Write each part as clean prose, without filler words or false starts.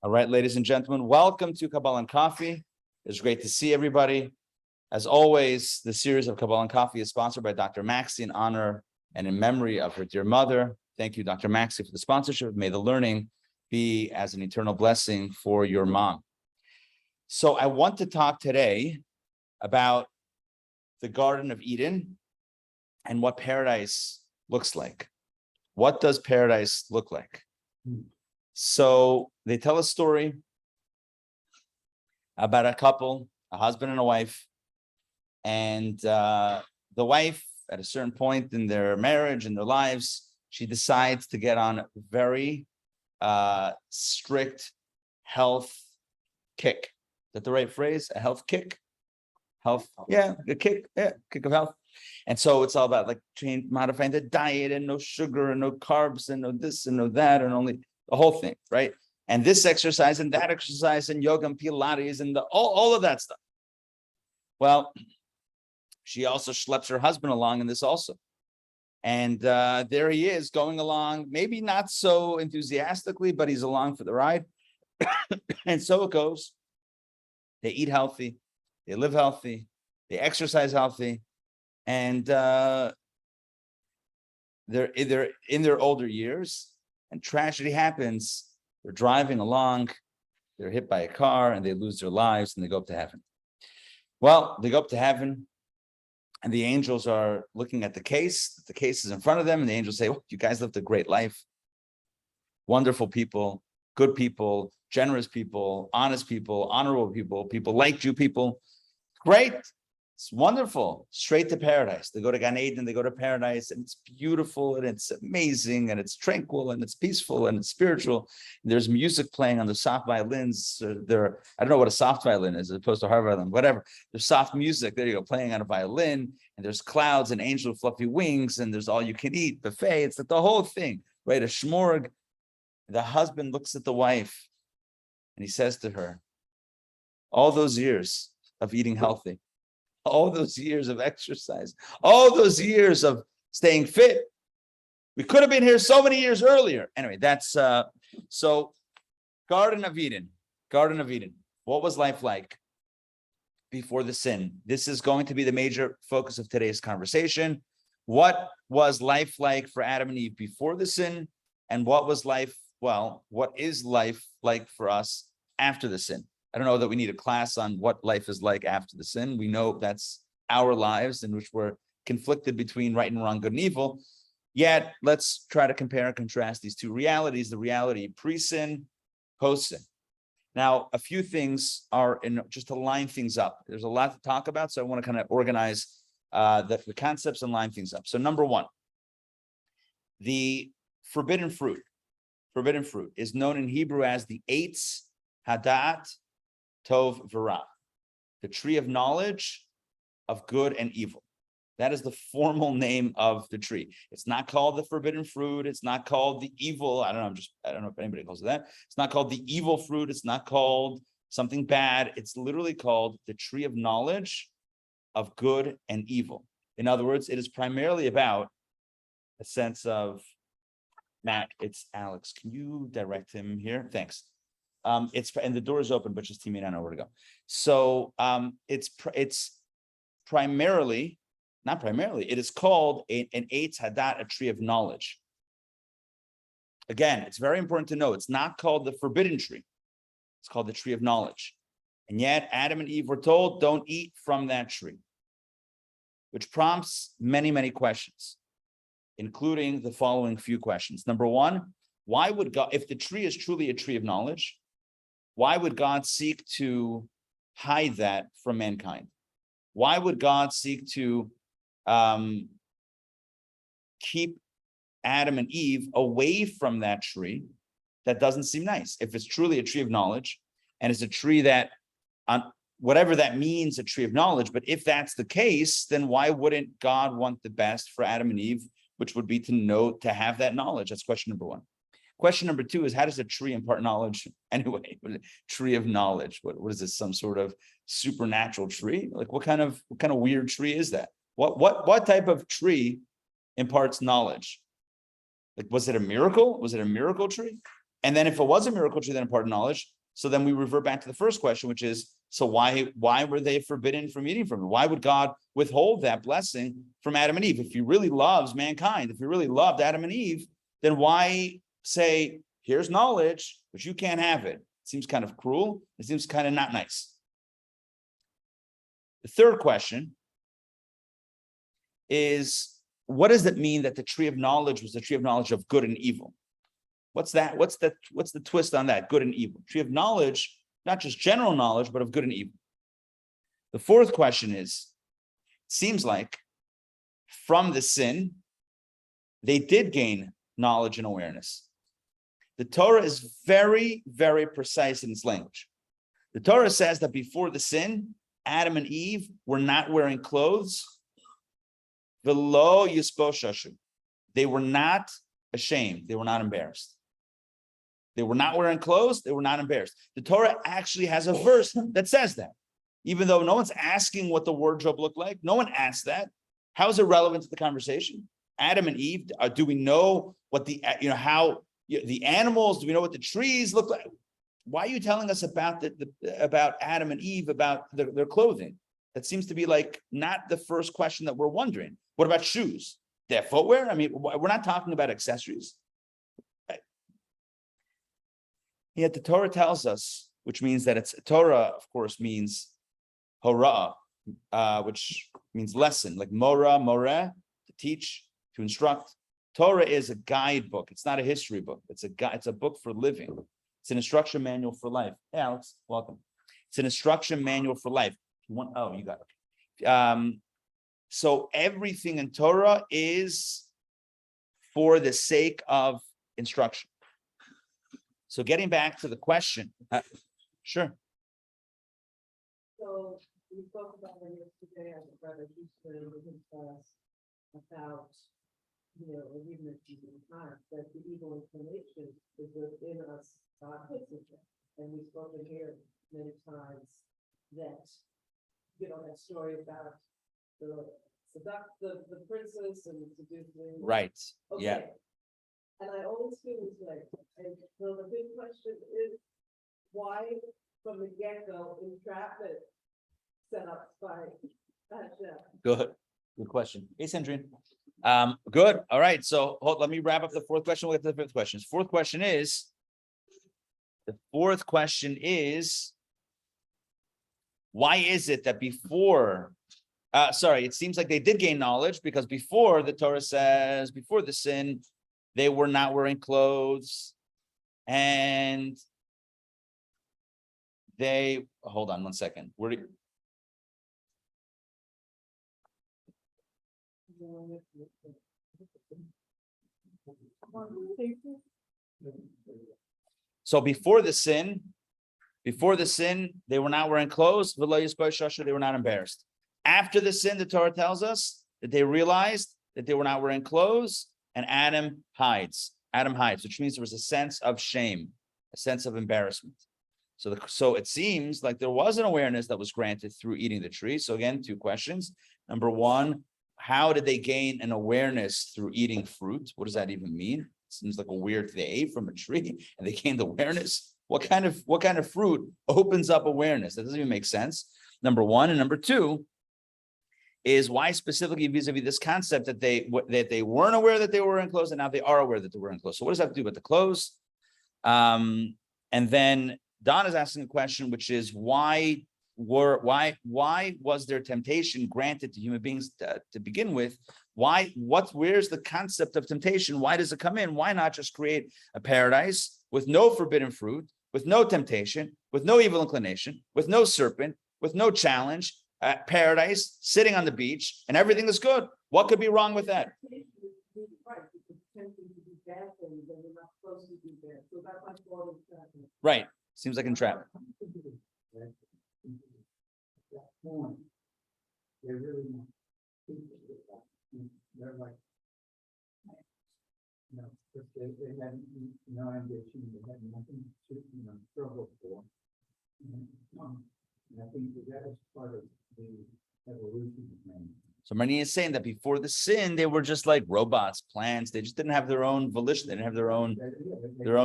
All right, ladies and gentlemen, welcome to Kabbalah Coffee. It's great to see everybody. As always, the series of Kabbalah Coffee is sponsored by Dr. Maxey in honor and in memory of her dear mother. Thank you, Dr. Maxey, for the sponsorship. May the learning be as an eternal blessing for your mom. So I want to talk today about the Garden of Eden and what paradise looks like. What does paradise look like? So they tell a story about a couple, a husband and a wife, and the wife, at a certain point in their marriage and their lives, she decides to get on a very strict health kick. Is that the right phrase? A health kick? Health, yeah, a kick, yeah, kick of health. And so it's all about like modifying the diet and no sugar and no carbs and no this and no that and only the whole thing, right? And this exercise and that exercise and yoga and Pilates and all of that stuff. Well, she also schleps her husband along in this also. And there he is going along, maybe not so enthusiastically, but he's along for the ride. And so it goes. They eat healthy, they live healthy, they exercise healthy, and they're in their older years, and tragedy happens. They're driving along, they're hit by a car, and they lose their lives, and they go up to heaven. Well, they go up to heaven, and the angels are looking at the case. The case is in front of them, and the angels say, "Oh, you guys lived a great life. Wonderful people, good people, generous people, honest people, honorable people, people like you people. Great. It's wonderful. Straight to paradise." They go to Gan Eden, they go to paradise, and it's beautiful, and it's amazing, and it's tranquil, and it's peaceful, and it's spiritual. There's music playing on the soft violins. I don't know what a soft violin is as opposed to hard violin, whatever. There's soft music, there you go, playing on a violin, and there's clouds and angel with fluffy wings, and there's all you can eat buffet. It's like the whole thing, right? A shmorg. The husband looks at the wife, and he says to her, all those years of eating healthy, all those years of exercise, all those years of staying fit, we could have been here so many years earlier. Anyway, that's so Garden of Eden. What was life like before the sin? This is going to be the major focus of today's conversation. What was life like for Adam and Eve before the sin? And what is life like for us after the sin? I don't know that we need a class on what life is like after the sin. We know that's our lives in which we're conflicted between right and wrong, good and evil. Yet, let's try to compare and contrast these two realities, the reality pre-sin, post-sin. Now, a few things are just to line things up. There's a lot to talk about, so I want to kind of organize the concepts and line things up. So number one, the forbidden fruit is known in Hebrew as the Eitz Hadat Tov V'Ra, the tree of knowledge of good and evil. That is the formal name of the tree. It's not called the forbidden fruit. It's not called the evil. I don't know if anybody calls it that. It's not called the evil fruit. It's not called something bad. It's literally called the tree of knowledge of good and evil. In other words, it is primarily about a sense of, Matt, it's Alex. Can you direct him here? Thanks. And the door is open, but just team me, I know where to go. So it's primarily, not primarily, it is called an Eitz Hadat, a tree of knowledge. Again, it's very important to know it's not called the forbidden tree. It's called the tree of knowledge. And yet Adam and Eve were told, don't eat from that tree, which prompts many, many questions, including the following few questions. Number one, why would God, if the tree is truly a tree of knowledge, why would God seek to hide that from mankind? Why would God seek to keep Adam and Eve away from that tree? That doesn't seem nice. If it's truly a tree of knowledge, and it's a tree that, whatever that means, a tree of knowledge, but if that's the case, then why wouldn't God want the best for Adam and Eve, which would be to have that knowledge? That's question number one. Question number two is, how does a tree impart knowledge anyway? Tree of knowledge. What is this? Some sort of supernatural tree? Like what kind of weird tree is that? What type of tree imparts knowledge? Like, was it a miracle? Was it a miracle tree? And then if it was a miracle tree that imparted knowledge, so then we revert back to the first question, which is, so why were they forbidden from eating from it? Why would God withhold that blessing from Adam and Eve? If he really loves mankind, if he really loved Adam and Eve, then why say, here's knowledge, but you can't have it? It seems kind of cruel. It seems kind of not nice. The third question is, what does it mean that the tree of knowledge was the tree of knowledge of good and evil? What's that? What's the twist on that? Good and evil. Tree of knowledge, not just general knowledge, but of good and evil. The fourth question is, it seems like from the sin, they did gain knowledge and awareness. The Torah is very, very precise in its language. The Torah says that before the sin, Adam and Eve were not wearing clothes. V'lo yispo shashu. They were not ashamed. They were not embarrassed. They were not wearing clothes. They were not embarrassed. The Torah actually has a verse that says that. Even though no one's asking what the wardrobe looked like, no one asked that. How is it relevant to the conversation? Adam and Eve, do we know what the animals, do we know what the trees look like? Why are you telling us about about Adam and Eve, about their clothing? That seems to be like not the first question that we're wondering. What about shoes? Their footwear? I mean, we're not talking about accessories. Yet the Torah tells us, which means that it's Torah, of course, means horah, which means lesson, like mora, moreh, to teach, to instruct. Torah is a guidebook. It's not a history book. It's a book for living. It's an instruction manual for life. Hey, Alex, welcome. It's an instruction manual for life. You got it. So everything in Torah is for the sake of instruction. So getting back to the question, sure. So we spoke about it yesterday as a brother teacher in his class about, or even if you didn't have, that the evil inclination is within us, God puts it there. And we've spoken here many times that, that story about the princess and seducing. Right. Okay. Yeah. And I always feel this way. And so the big question is, why from the get-go entrapment set up by Hashem? Good question. Hey, Sandrine. Good. All right. So let me wrap up the fourth question. We'll get to the fifth question. The fourth question is, why is it that before, it seems like they did gain knowledge, because before, the Torah says, before the sin, they were not wearing clothes, and they, hold on one second. So before the sin, they were not wearing clothes. They were not embarrassed. After the sin, the Torah tells us that they realized that they were not wearing clothes, and Adam hides, which means there was a sense of shame, a sense of embarrassment. So it seems like there was an awareness that was granted through eating the tree. So again, two questions. Number one, how did they gain an awareness through eating fruit? What does that even mean? It seems like a weird, they ate from a tree and they gained awareness. What kind of fruit opens up awareness? That doesn't even make sense. Number one. And number two is, why specifically vis-a-vis this concept that they weren't aware that they were in clothes, and now they are aware that they were in clothes. So what does that have to do with the clothes? And then Don is asking a question, which is, why was there temptation granted to human beings to begin with? Where's the concept of temptation? Why does it come in? Why not just create a paradise with no forbidden fruit, with no temptation, with no evil inclination, with no serpent, with no challenge, paradise, sitting on the beach, and everything is good? What could be wrong with that? Right. Seems like entrapment. They're really not people. They're like, they had no ambition, they had nothing to struggle for. And I think that is part of the evolution of man. So Marini is saying that before the sin, they were just like robots, plants. They just didn't have their own volition. They didn't have their own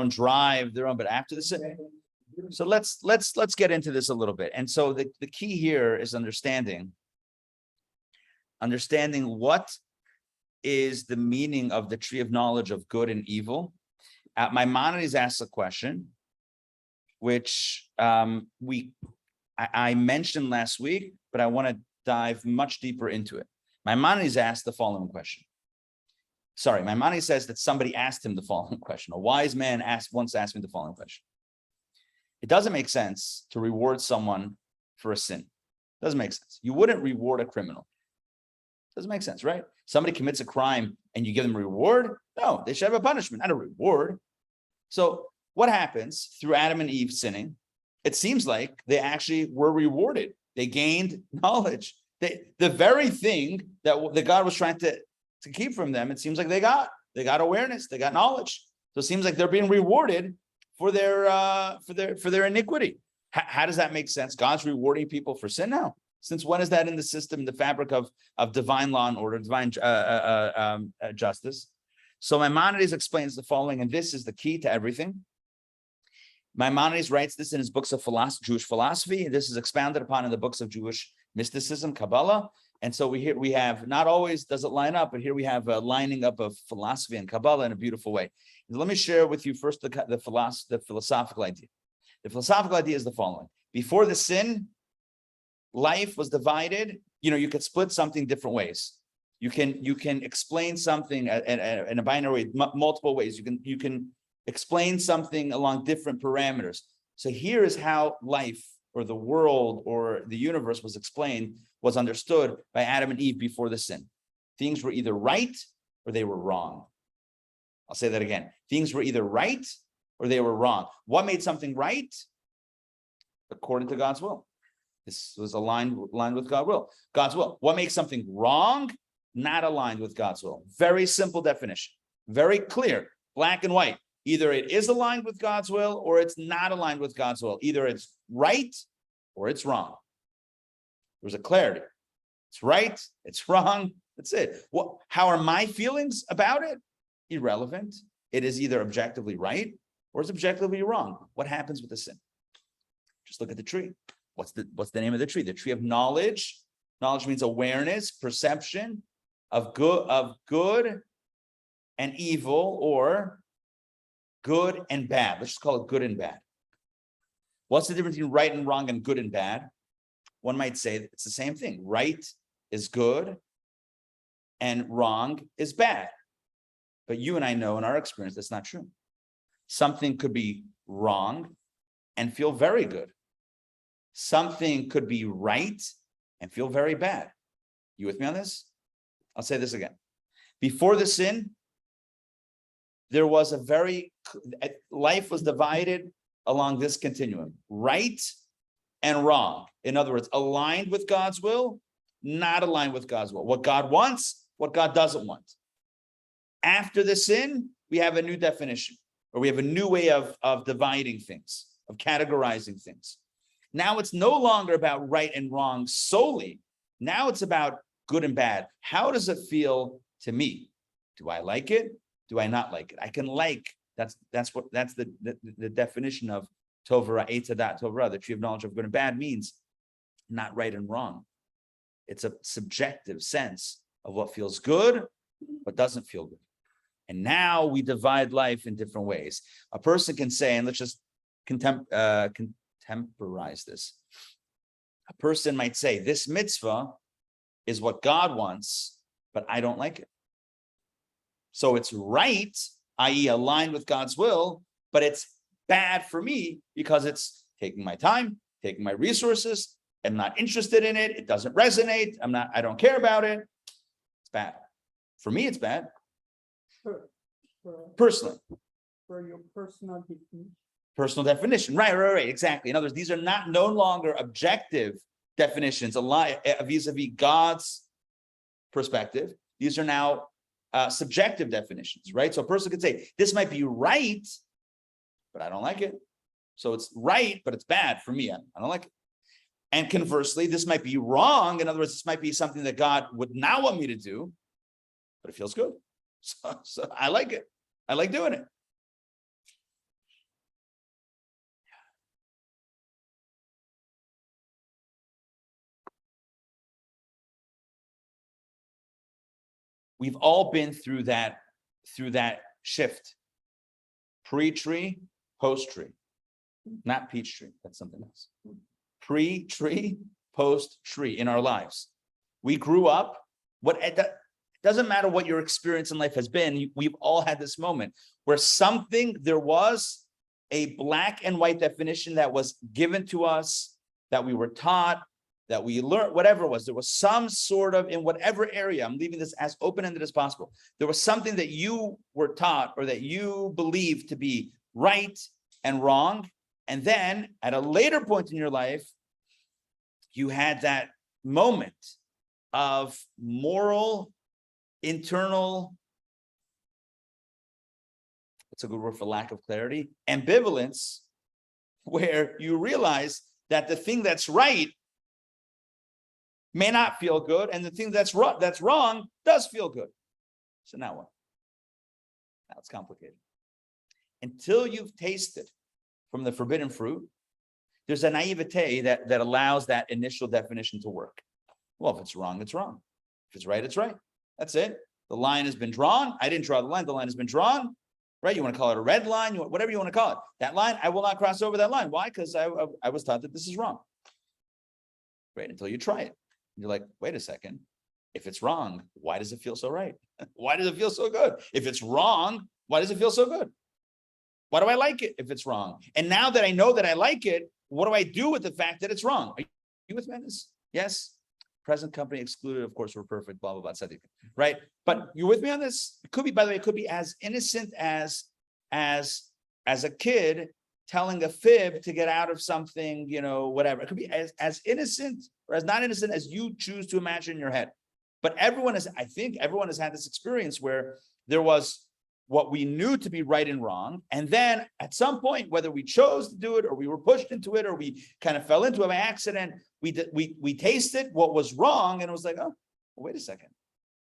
drive, but after the sin. So let's get into this a little bit. And so the key here is understanding what is the meaning of the tree of knowledge of good and evil. Maimonides asks a question, which I mentioned last week, but I want to dive much deeper into it. Maimonides asked the following question. Sorry, Maimonides says that somebody asked him the following question. A wise man once asked me the following question. It doesn't make sense to reward someone for a sin. It doesn't make sense. You wouldn't reward a criminal. Doesn't make sense, right? Somebody commits a crime and you give them a reward? No, they should have a punishment, not a reward. So what happens through Adam and Eve sinning? It seems like they actually were rewarded. They gained knowledge. The very thing that God was trying to keep from them, it seems like they got awareness, they got knowledge. So it seems like they're being rewarded for their iniquity. How does that make sense? God's rewarding people for sin now. Since when is that in the system, the fabric of divine law and order, divine justice? So Maimonides explains the following, and this is the key to everything. Maimonides writes this in his books of Jewish philosophy. This is expounded upon in the books of Jewish mysticism, Kabbalah. And so we have, not always does it line up, but here we have a lining up of philosophy and Kabbalah in a beautiful way. Let me share with you first the philosophical idea. The philosophical idea is the following. Before the sin, life was divided. You could split something different ways. You can explain something in a binary multiple ways. You can explain something along different parameters. So here is how life or the world or the universe was understood by Adam and Eve before the sin. Things were either right or they were wrong. I'll say that again. Things were either right or they were wrong. What made something right? According to God's will. This was aligned with God's will. What makes something wrong? Not aligned with God's will. Very simple definition. Very clear, black and white. Either it is aligned with God's will or it's not aligned with God's will. Either it's right or it's wrong. There's a clarity. It's right, it's wrong, that's it. How are my feelings about it? Irrelevant. It is either objectively right or it's objectively wrong. What happens with the sin? Just look at the tree. What's the name of the tree? The tree of knowledge. Knowledge means awareness, perception of good and evil, or good and bad. Let's just call it good and bad. What's the difference between right and wrong and good and bad? One might say that it's the same thing. Right is good and wrong is bad. But you and I know in our experience that's not true. Something could be wrong and feel very good. Something could be right and feel very bad. You with me on this? I'll say this again. Before the sin, there was life was divided along this continuum, right and wrong. In other words, aligned with God's will, not aligned with God's will. What God wants, what God doesn't want. After the sin, we have a new definition, or we have a new way of dividing things, of categorizing things. Now it's no longer about right and wrong solely. Now it's about good and bad. How does it feel to me? Do I like it? Do I not like it? I can like. That's the definition of Tovara, Etadat, Tovara, the tree of knowledge of good and bad means not right and wrong. It's a subjective sense of what feels good, what doesn't feel good. And now we divide life in different ways. A person can say, and let's just contemporize this. A person might say, this mitzvah is what God wants, but I don't like it. So it's right, i.e. aligned with God's will, but it's bad for me because it's taking my time, taking my resources. I'm not interested in it. It doesn't resonate. I don't care about it. It's bad. For me, it's bad. Personally. For your personal definition. Personal definition. Right. Exactly. In other words, these are no longer objective definitions vis-a-vis God's perspective. These are now subjective definitions, right? So a person could say, this might be right, but I don't like it. So it's right, but it's bad for me. I don't like it. And conversely, this might be wrong. In other words, this might be something that God would not want me to do, but it feels good. So I like it. I like doing it. We've all been through that shift. Pre-tree, post-tree. Not peach tree, that's something else. Pre-tree, post-tree in our lives. We grew up, it doesn't matter what your experience in life has been, we've all had this moment where there was a black and white definition that was given to us, that we were taught, that we learned, whatever it was. There was some sort of, in whatever area, I'm leaving this as open-ended as possible. There was something that you were taught or that you believed to be right and wrong. And then at a later point in your life, you had that moment of moral, internal, what's a good word for lack of clarity? Ambivalence, where you realize that the thing that's right may not feel good, and the thing that's wrong does feel good. So now what? Now it's complicated. Until you've tasted from the forbidden fruit, there's a naivete that allows that initial definition to work. Well, if it's wrong, it's wrong. If it's right, it's right. That's it. The line has been drawn. I didn't draw the line. The line has been drawn. Right? You want to call it a red line, whatever you want to call it. That line, I will not cross over that line. Why? Because I was taught that this is wrong. Right? Until you try it. You're like, wait a second. If it's wrong, why does it feel so right? Why does it feel so good? If it's wrong, why does it feel so good? Why do I like it if it's wrong? And now that I know that I like it, what do I do with the fact that it's wrong? Are you with me on this? Yes. Present company excluded. Of course, we're perfect, blah, blah, blah, etc. Right? But you with me on this? It could be, by the way, it could be as innocent as a kid telling a fib to get out of something, whatever. It could be as innocent or as not innocent as you choose to imagine in your head. But I think everyone has had this experience where there was what we knew to be right and wrong. And then at some point, whether we chose to do it or we were pushed into it or we kind of fell into it by accident, we tasted what was wrong and it was like, oh, well, wait a second.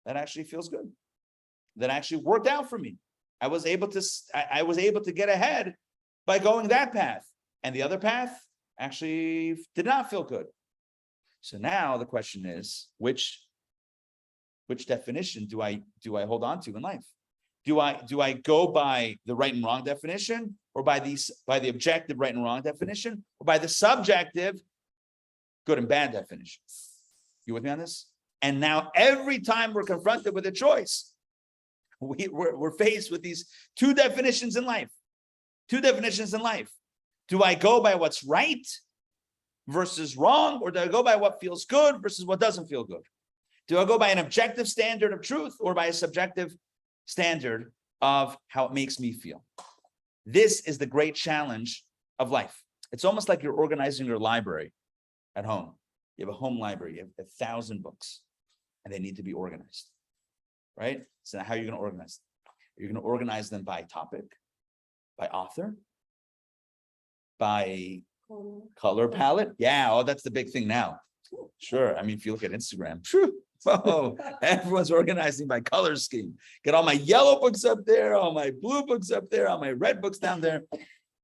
That actually feels good. That actually worked out for me. I was able to get ahead by going that path. And the other path actually did not feel good. So now the question is, which definition do I hold on to in life? Do I go by the right and wrong definition, or by the objective right and wrong definition, or by the subjective good and bad definition? You with me on this? And now every time we're confronted with a choice, we're faced with these two definitions in life. Two definitions in life. Do I go by what's right versus wrong, or do I go by what feels good versus what doesn't feel good? Do I go by an objective standard of truth or by a subjective standard of how it makes me feel? This is the great challenge of life. It's almost like you're organizing your library at home. You have a home library, you have 1,000 books, and they need to be organized, right? So now how are you going to organize them? You're going to organize them by topic, by author, by color palette. Yeah, oh, that's the big thing now. Sure. I mean, if you look at Instagram, oh, everyone's organizing by color scheme. Get all my yellow books up there, all my blue books up there, all my red books down there.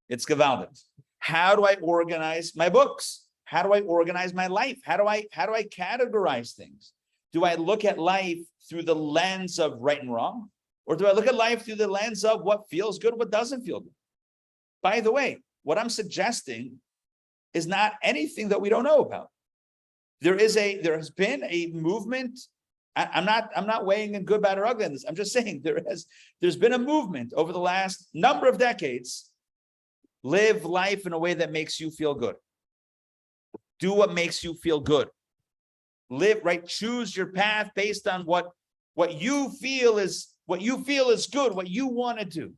It's gewaldig. How do I organize my books? How do I organize my life? How do I categorize things? Do I look at life through the lens of right and wrong? Or do I look at life through the lens of what feels good, what doesn't feel good? By the way, what I'm suggesting is not anything that we don't know about. There has been a movement. I'm not weighing in good, bad, or ugly on this. I'm just saying there's been a movement over the last number of decades. Live life in a way that makes you feel good. Do what makes you feel good. Live right. Choose your path based on what you feel is good, what you want to do.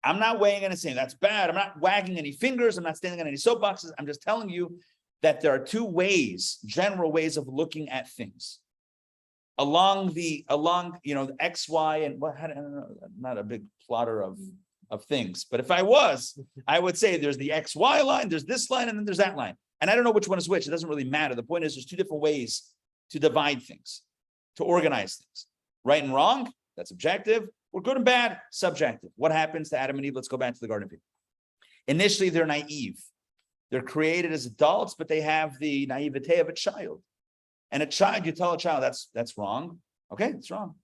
I'm not weighing in and saying that's bad. I'm not wagging any fingers. I'm not standing on any soapboxes. I'm just telling you that there are two general ways of looking at things. Along the X, Y, and what? I don't know, I'm not a big plotter of things, but if I was, I would say there's the X, Y line, there's this line, and then there's that line. And I don't know which one is which. It doesn't really matter. The point is there's two different ways to divide things, to organize things. Right and wrong, that's objective. Or good and bad, subjective. What happens to Adam and Eve? Let's go back to the Garden of Eden. Initially, they're naive. They're created as adults, but they have the naivete of a child. And a child, you tell a child that's wrong. Okay, it's wrong.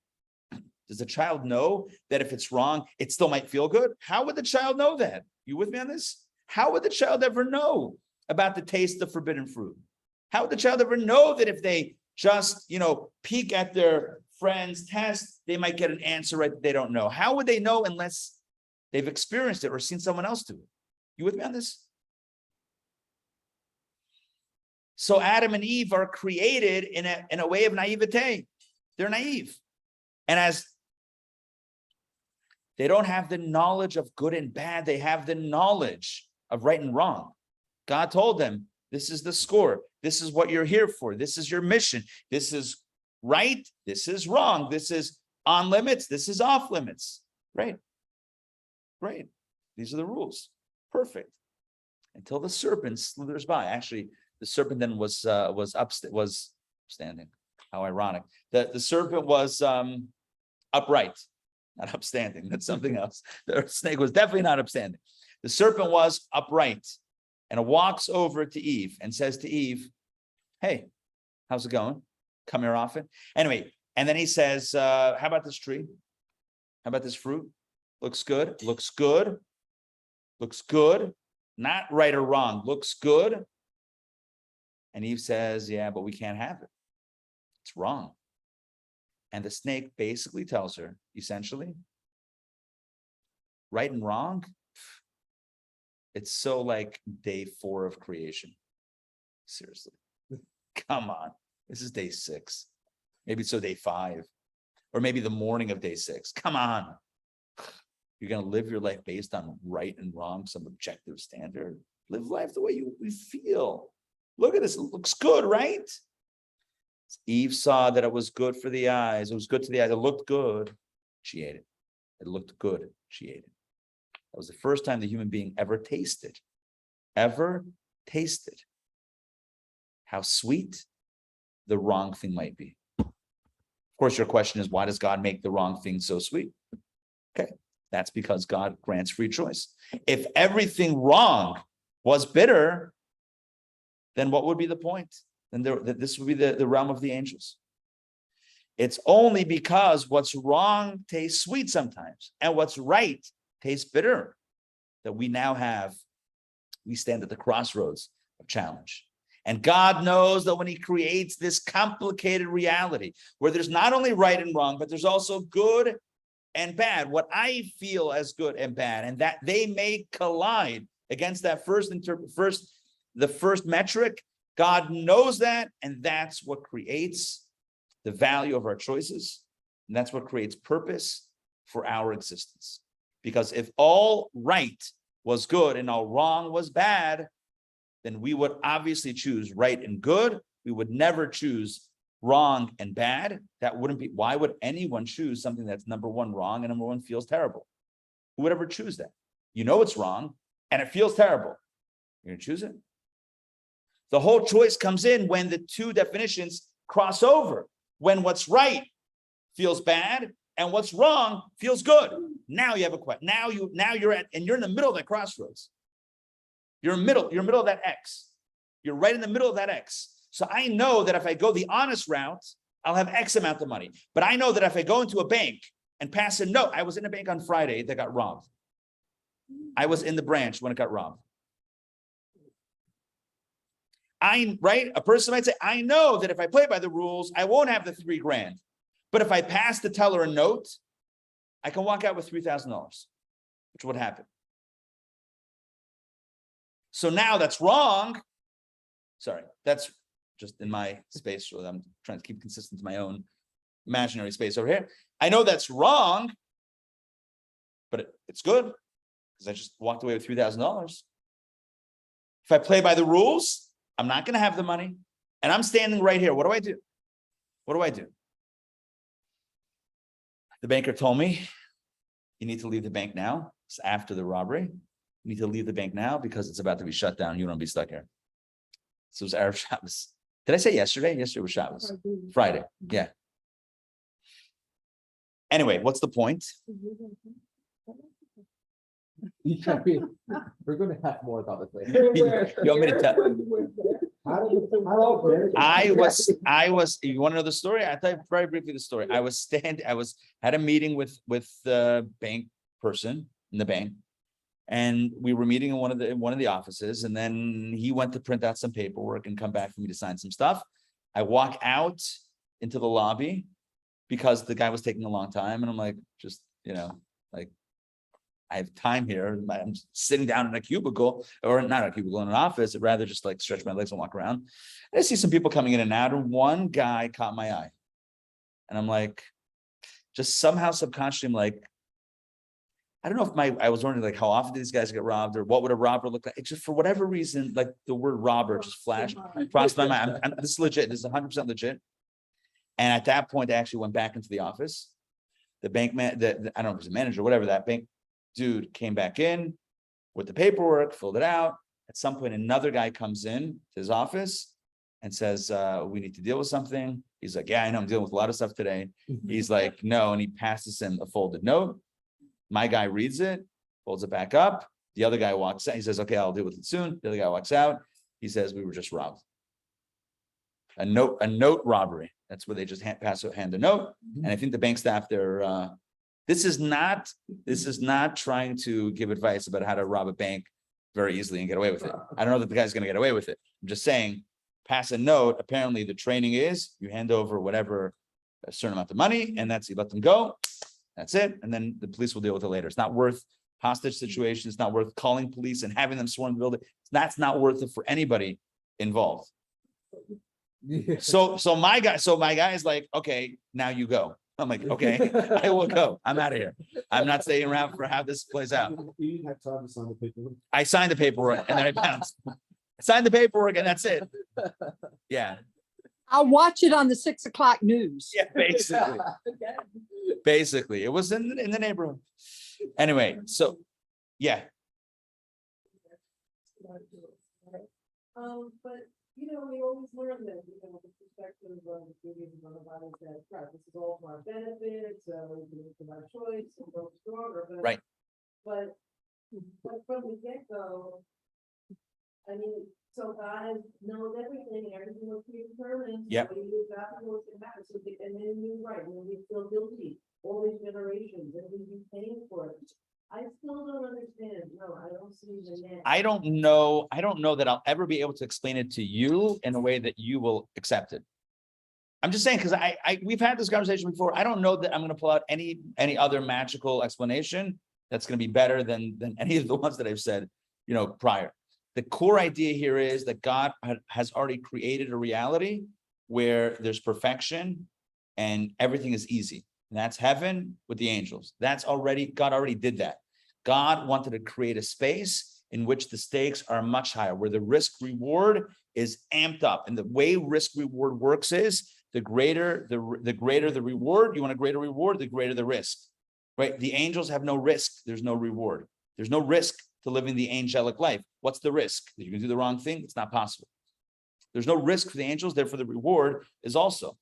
Does the child know that if it's wrong, it still might feel good? How would the child know that? You with me on this? How would the child ever know about the taste of forbidden fruit? How would the child ever know that if they just, peek at their friend's test, they might get an answer right that they don't know? How would they know unless they've experienced it or seen someone else do it? You with me on this? So Adam and Eve are created in a way of naivete. They're naive. And as they don't have the knowledge of good and bad, they have the knowledge of right and wrong. God told them, this is the score. This is what you're here for. This is your mission. This is right. This is wrong. This is on limits. This is off limits. Right. Right. These are the rules. Perfect. Until the serpent slithers by. Actually, the serpent then was standing. How ironic. The serpent was upright, not upstanding. That's something else. The snake was definitely not upstanding. The serpent was upright, and it walks over to Eve and says to Eve, "Hey, how's it going? Come here often." Anyway, and then he says, "How about this tree? How about this fruit? Looks good. Looks good. Looks good. Not right or wrong. Looks good." And Eve says, "Yeah, but we can't have it. It's wrong." And the snake basically tells her, essentially, right and wrong, it's so like day 4 of creation. Seriously. Come on. This is day 6. Maybe it's so day 5. Or maybe the morning of day 6. Come on. You're going to live your life based on right and wrong, some objective standard. Live life the way you feel. Look at this. It looks good, right? Eve saw that it was good for the eyes. It was good to the eyes. It looked good. She ate it. It looked good. She ate it. That was the first time the human being ever tasted how sweet the wrong thing might be. Of course, your question is, why does God make the wrong thing so sweet? Okay, that's because God grants free choice. If everything wrong was bitter, then what would be the point? Then this would be the realm of the angels. It's only because what's wrong tastes sweet sometimes, and what's right tastes bitter, that we stand at the crossroads of challenge. And God knows that when he creates this complicated reality, where there's not only right and wrong, but there's also good and bad, what I feel as good and bad, and that they may collide against that the first metric. God knows that, and that's what creates the value of our choices, and that's what creates purpose for our existence. Because if all right was good and all wrong was bad, then we would obviously choose right and good. We would never choose wrong and bad. That wouldn't be, why would anyone choose something that's number 1 wrong and number 1 feels terrible? Who would ever choose that? You know it's wrong and it feels terrible. You're going to choose it? The whole choice comes in when the two definitions cross over, when what's right feels bad and what's wrong feels good. Now you have a question. Now you're in the middle of that crossroads. You're in the middle of that X. You're right in the middle of that X. So I know that if I go the honest route, I'll have X amount of money. But I know that if I go into a bank and pass a note, I was in a bank on Friday that got robbed. I was in the branch when it got robbed. A person might say, I know that if I play by the rules, I won't have the $3,000. But if I pass the teller a note, I can walk out with $3,000, which would happen. So now that's wrong. Sorry, that's just in my space. So I'm trying to keep consistent to my own imaginary space over here. I know that's wrong, but it's good because I just walked away with $3,000. If I play by the rules, I'm not going to have the money, and I'm standing right here. What do I do? What do I do? The banker told me, you need to leave the bank now. It's after the robbery. You need to leave the bank now because it's about to be shut down. You don't be stuck here. So it was Erev Shabbos. Did I say yesterday? Yesterday was Shabbos. Friday. Yeah. Anyway, what's the point? We're going to have more about this later. You want me to tell? I was, you want to know the story? I tell you very briefly the story. Had a meeting with the bank person in the bank. And we were meeting in one of the offices, and then he went to print out some paperwork and come back for me to sign some stuff. I walk out into the lobby because the guy was taking a long time, and I'm like, just, like, I have time here. I'm sitting down in a cubicle, or not a cubicle, in an office. I'd rather just like stretch my legs and walk around. I see some people coming in and out, and one guy caught my eye, and I'm like, just somehow subconsciously, I'm like, I don't know if I was wondering like how often do these guys get robbed, or what would a robber look like? It's just for whatever reason, like the word robber just flashed across my mind. This is legit. This is 100% legit. And at that point, I actually went back into the office. The bank man, I don't know if it was a manager, whatever, that bank dude came back in with the paperwork, filled it out. At some point, another guy comes in to his office and says, we need to deal with something. He's like, yeah, I know, I'm dealing with a lot of stuff today. He's like, no, and he passes him a folded note. My guy reads it, folds it back up. The other guy walks out. He says, okay, I'll deal with it soon. The other guy walks out. He says, we were just robbed. A note robbery. That's where they just hand a note. And I think the bank staff, this is not trying to give advice about how to rob a bank very easily and get away with it. I don't know that the guy's going to get away with it. I'm just saying, pass a note. Apparently the training is you hand over whatever, a certain amount of money, and you let them go. That's it. And then the police will deal with it later. It's not worth hostage situations. It's not worth calling police and having them sworn to the building. That's not worth it for anybody involved. So my guy is like, okay, now you go. I'm like, okay, I will go. I'm out of here. I'm not staying around for how this plays out. You didn't have time to sign the paperwork. I signed the paperwork and then I bounced. I signed the paperwork and that's it. Yeah. I'll watch it on the 6 o'clock news. Yeah, basically. Basically, it was in the neighborhood. Anyway, so yeah. But we always learn that, the perspective of the Judaism on the Bible says, right, this is all for our benefit, so we can make our choice and grow stronger. Right. But from the get-go, so God knows everything was predetermined. Yep. So he knew exactly what's going to happen. So and then you're right, when we feel guilty, all these generations, and we be paying for it. I still don't understand. No, I don't see the net. I don't know that I'll ever be able to explain it to you in a way that you will accept it. I'm just saying, because we've had this conversation before. I don't know that I'm going to pull out any other magical explanation that's going to be better than any of the ones that I've said, prior. The core idea here is that God has already created a reality where there's perfection and everything is easy. And that's heaven with the angels. God already did that. God wanted to create a space in which the stakes are much higher, where the risk reward is amped up. And the way risk reward works is the greater the reward. You want a greater reward, the greater the risk, right? The angels have no risk. There's no reward. There's no risk to living the angelic life. What's the risk? That you can do the wrong thing? It's not possible. There's no risk for the angels, therefore the reward is also.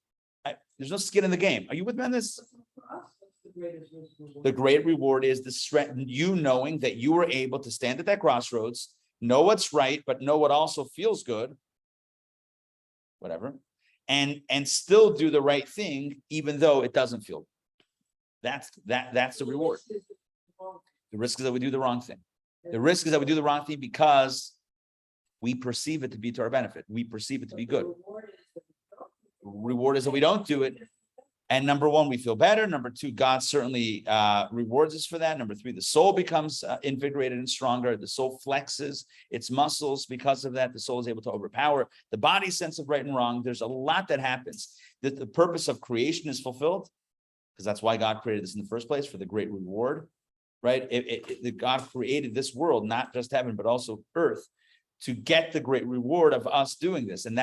There's no skin in the game. Are you with me on this? The great reward is the strength, you knowing that you were able to stand at that crossroads, know what's right, but know what also feels good, whatever, and still do the right thing, even though it doesn't feel good. That's the reward. The risk is that we do the wrong thing. The risk is that we do the wrong thing because we perceive it to be to our benefit. We perceive it to be good. Reward is that we don't do it. And number one, we feel better. Number two, God certainly rewards us for that. Number three, the soul becomes invigorated and stronger. The soul flexes its muscles because of that. The soul is able to overpower the body's sense of right and wrong. There's a lot that happens. The purpose of creation is fulfilled because that's why God created this in the first place, for the great reward, right? God created this world, not just heaven, but also earth, to get the great reward of us doing this. And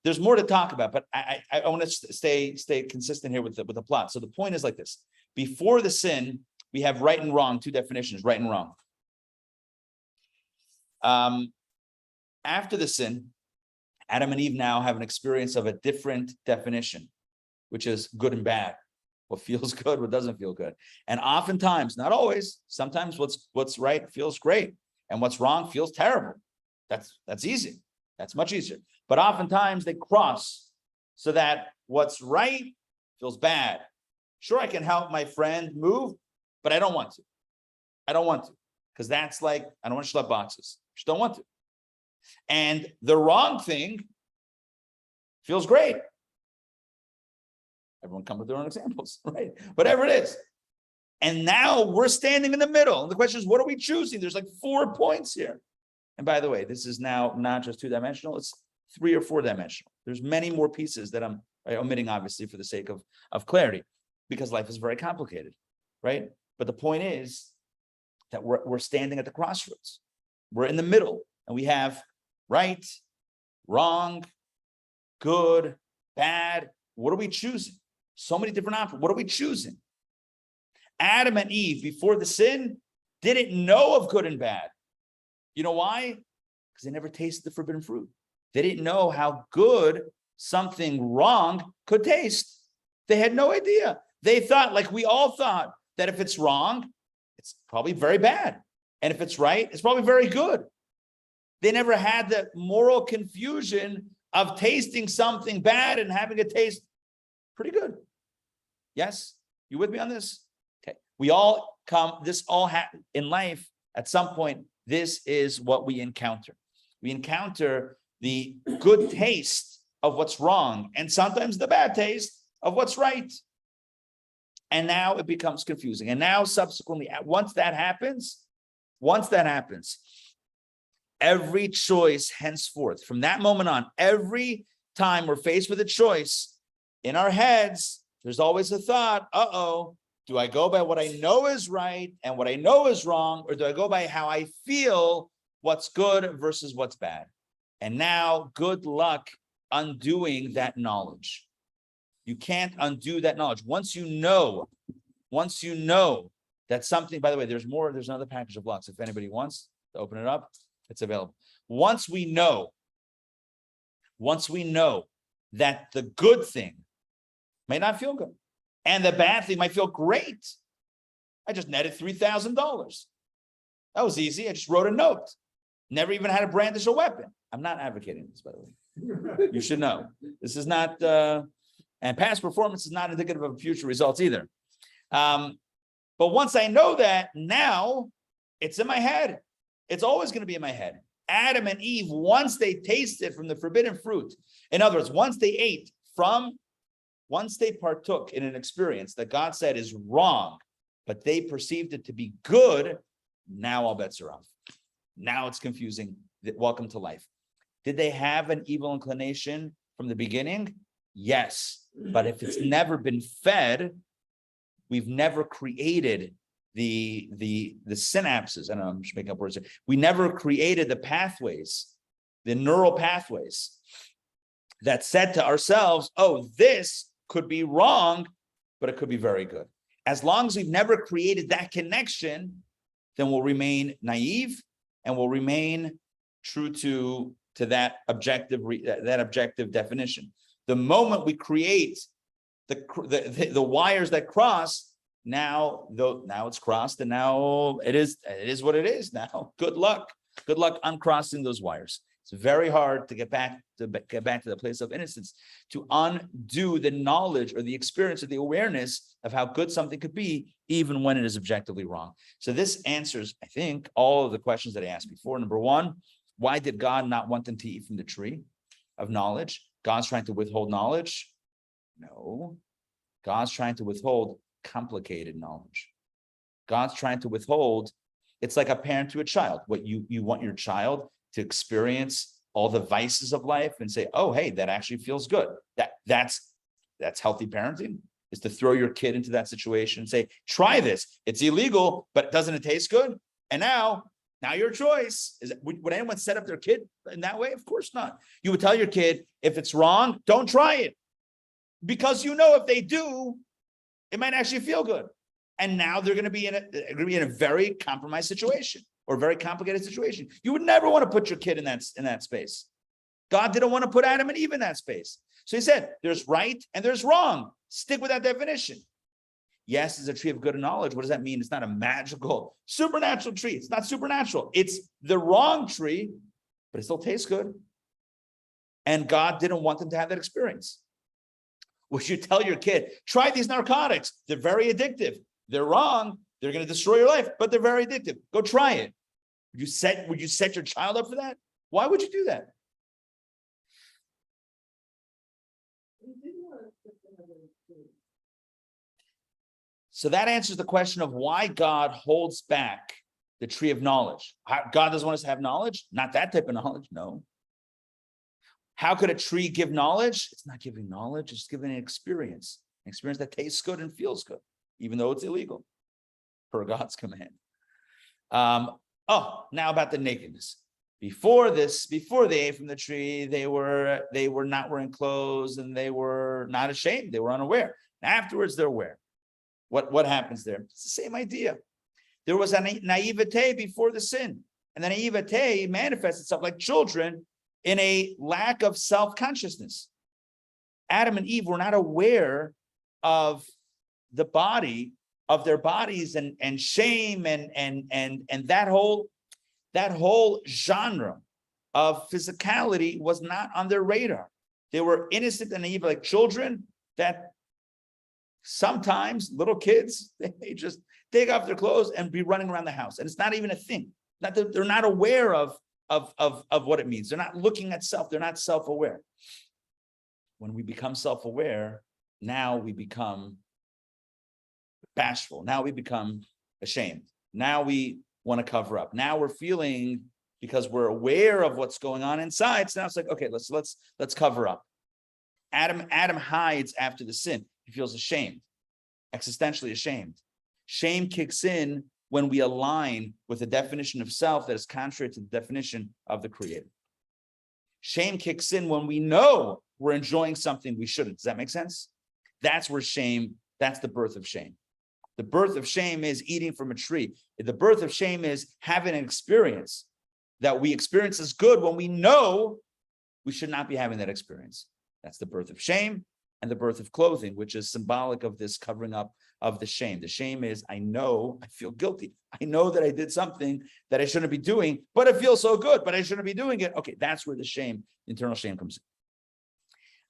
there's more to talk about, but I want to stay consistent here with the plot. So the point is like this: before the sin, we have right and wrong, two definitions, right and wrong. After the sin, Adam and Eve now have an experience of a different definition, which is good and bad. What feels good, what doesn't feel good. And oftentimes, not always, sometimes what's right feels great and what's wrong feels terrible. That's easy. That's much easier. But oftentimes they cross so that what's right feels bad. Sure, I can help my friend move, but I don't want to. I don't want to. Because that's like, I don't want to schlep boxes. Just don't want to. And the wrong thing feels great. Everyone come with their own examples, right? Whatever it is. And now we're standing in the middle. And the question is, what are we choosing? There's like 4 points here. And by the way, this is now not just 2-dimensional, it's 3 or 4-dimensional. There's many more pieces that I'm omitting, obviously, for the sake of clarity, because life is very complicated, right? But the point is that we're standing at the crossroads. We're in the middle, and we have right, wrong, good, bad. What are we choosing? So many different options. What are we choosing? Adam and Eve, before the sin, didn't know of good and bad. You know why? Because they never tasted the forbidden fruit. They didn't know how good something wrong could taste. They had no idea. They thought, like we all thought, that if it's wrong, it's probably very bad. And if it's right, it's probably very good. They never had the moral confusion of tasting something bad and having it taste pretty good. Yes? You with me on this? Okay. We all come, this all happens in life. At some point, this is what we encounter. We encounter the good taste of what's wrong and sometimes the bad taste of what's right. And now it becomes confusing. And now subsequently, once that happens, every choice henceforth, from that moment on, every time we're faced with a choice, in our heads, there's always a thought, do I go by what I know is right and what I know is wrong, or do I go by how I feel what's good versus what's bad? And now, good luck undoing that knowledge. You can't undo that knowledge. Once you know that something, by the way, there's another package of blocks. If anybody wants to open it up, it's available. Once we know that the good thing may not feel good and the bad thing might feel great. I just netted $3,000. That was easy. I just wrote a note. Never even had to brandish a weapon. I'm not advocating this, by the way. You should know. This is not, and past performance is not indicative of future results either. But once I know that, now it's in my head. It's always going to be in my head. Adam and Eve, once they tasted from the forbidden fruit, in other words, once they partook in an experience that God said is wrong, but they perceived it to be good, now all bets are off. Now it's confusing. Welcome to life. Did they have an evil inclination from the beginning? Yes. But if it's never been fed, we've never created the synapses. I don't know, I'm just making up words. We never created the pathways, the neural pathways that said to ourselves, this could be wrong, but it could be very good. As long as we've never created that connection, then we'll remain naive and we'll remain true to that objective definition. The moment we create the wires that cross, now it's crossed, and now it is what it is. Now, good luck uncrossing those wires. It's very hard to get back to the place of innocence, to undo the knowledge or the experience or the awareness of how good something could be, even when it is objectively wrong. So this answers, I think, all of the questions that I asked before. Number one, why did God not want them to eat from the tree of knowledge? God's trying to withhold knowledge? No. God's trying to withhold complicated knowledge. God's trying to withhold, it's like a parent to a child. What you want your child to experience all the vices of life and say, oh, hey, that actually feels good. That's healthy parenting, is to throw your kid into that situation and say, try this. It's illegal, but doesn't it taste good? And now your choice. Would anyone set up their kid in that way? Of course not. You would tell your kid, if it's wrong, don't try it. Because if they do, it might actually feel good. And now they're going to be in a very compromised situation or very complicated situation. You would never want to put your kid in that space. God didn't want to put Adam and Eve in that space. So he said, there's right and there's wrong. Stick with that definition. Yes, it's a tree of good and knowledge. What does that mean? It's not a magical, supernatural tree. It's not supernatural. It's the wrong tree, but it still tastes good. And God didn't want them to have that experience. Would you tell your kid, try these narcotics? They're very addictive. They're wrong. They're going to destroy your life, but they're very addictive. Go try it. Would you set your child up for that? Why would you do that? So that answers the question of why God holds back the tree of knowledge. God doesn't want us to have knowledge? Not that type of knowledge, no. How could a tree give knowledge? It's not giving knowledge, it's giving an experience that tastes good and feels good, even though it's illegal, per God's command. Now about the nakedness. Before they ate from the tree, they were not wearing clothes and they were not ashamed, they were unaware. Afterwards, they're aware. What happens there? It's the same idea. There was a naivete before the sin, and the naivete manifests itself like children in a lack of self-consciousness. Adam and Eve were not aware of the body, of their bodies and shame and that whole genre of physicality was not on their radar. They were innocent and naive like children that sometimes little kids, they just take off their clothes and be running around the house. And it's not even a thing. They're not aware of what it means. They're not looking at self. They're not self-aware. When we become self-aware, now we become bashful. Now we become ashamed. Now we want to cover up. Now we're feeling, because we're aware of what's going on inside. So now it's like, okay, let's cover up. Adam hides after the sin. He feels ashamed, existentially ashamed. Shame kicks in when we align with a definition of self that is contrary to the definition of the Creator. Shame kicks in when we know we're enjoying something we shouldn't. Does that make sense? That's where shame, that's the birth of shame. The birth of shame is eating from a tree. The birth of shame is having an experience that we experience as good when we know we should not be having that experience. That's the birth of shame. And the birth of clothing, which is symbolic of this covering up of the shame. The shame is, I know I feel guilty. I know that I did something that I shouldn't be doing, but it feels so good, but I shouldn't be doing it. Okay, that's where the shame, internal shame comes in.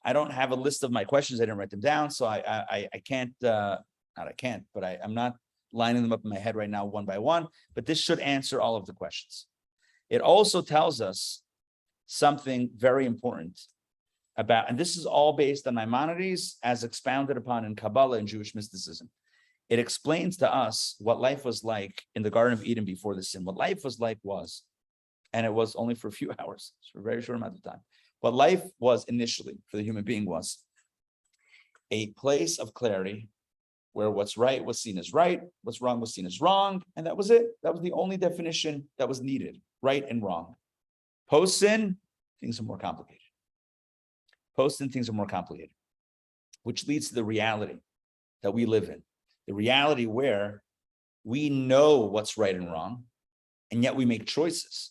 I don't have a list of my questions. I didn't write them down, so I can't, I'm not lining them up in my head right now one by one, but this should answer all of the questions. It also tells us something very important about, and this is all based on Maimonides as expounded upon in Kabbalah and Jewish mysticism. It explains to us what life was like in the Garden of Eden before the sin. What life was like was, and it was only for a few hours, for a very short amount of time. What life was initially for the human being was a place of clarity where what's right was seen as right, what's wrong was seen as wrong, and that was it. That was the only definition that was needed, right and wrong. Post-sin, things are more complicated. Post-sin, things are more complicated, which leads to the reality that we live in. The reality where we know what's right and wrong, and yet we make choices.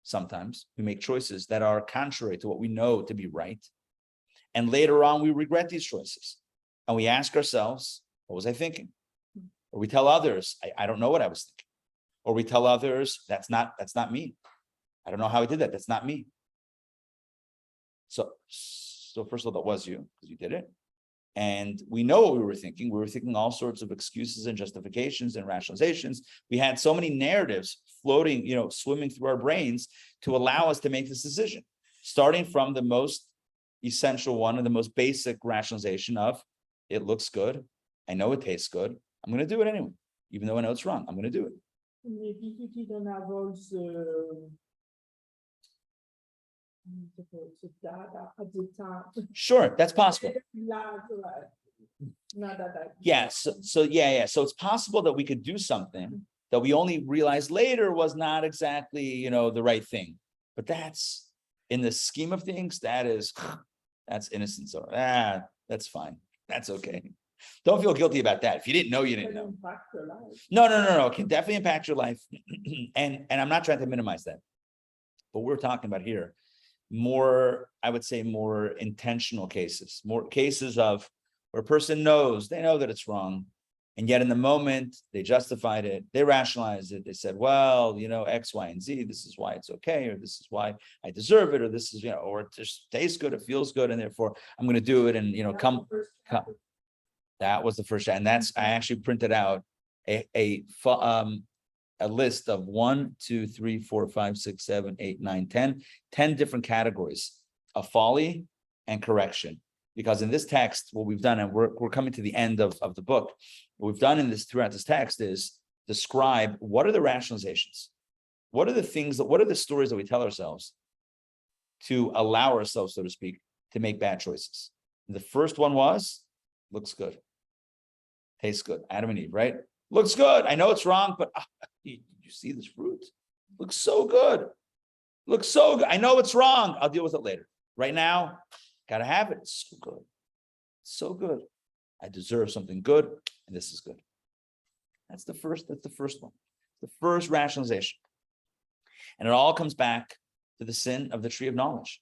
Sometimes we make choices that are contrary to what we know to be right. And later on, we regret these choices. And we ask ourselves, what was I thinking? Or we tell others, I don't know what I was thinking. Or we tell others, that's not me. I don't know how I did that. That's not me. So first of all, that was you, because you did it. And we know what we were thinking. We were thinking all sorts of excuses and justifications and rationalizations. We had so many narratives floating, swimming through our brains to allow us to make this decision, starting from the most essential one and the most basic rationalization of, it looks good. I know it tastes good. I'm going to do it anyway, even though I know it's wrong. I'm going to do it. Sure, that's possible. Yeah, so it's possible that we could do something that we only realized later was not exactly, the right thing. But that's, in the scheme of things, that's innocence. So that's fine. That's okay. Don't feel guilty about that. If you didn't know, you didn't know. No. It can definitely impact your life. And I'm not trying to minimize that. But we're talking about here more, I would say, more intentional cases, more cases of where a person knows, they know that it's wrong. And yet in the moment, they justified it, they rationalized it, they said, well, X, Y, and Z, this is why it's okay, or this is why I deserve it, or this is, or it just tastes good, it feels good, and therefore I'm going to do it. And, come. That was the first, and I actually printed out a list of 1, 2, 3, 4, 5, 6, 7, 8, 9, 10 different categories of folly and correction. Because in this text, what we've done, and we're coming to the end of the book, what we've done throughout this text is describe what are the rationalizations, what are the things what are the stories that we tell ourselves to allow ourselves, so to speak, to make bad choices. And the first one was, looks good, tastes good. Adam and Eve, right? Looks good. I know it's wrong, but did you see this fruit? Looks so good. Looks so good. I know it's wrong. I'll deal with it later. Right now, gotta have it. It's so good. It's so good. I deserve something good, and this is good. That's the first one. The first rationalization. And it all comes back to the sin of the tree of knowledge,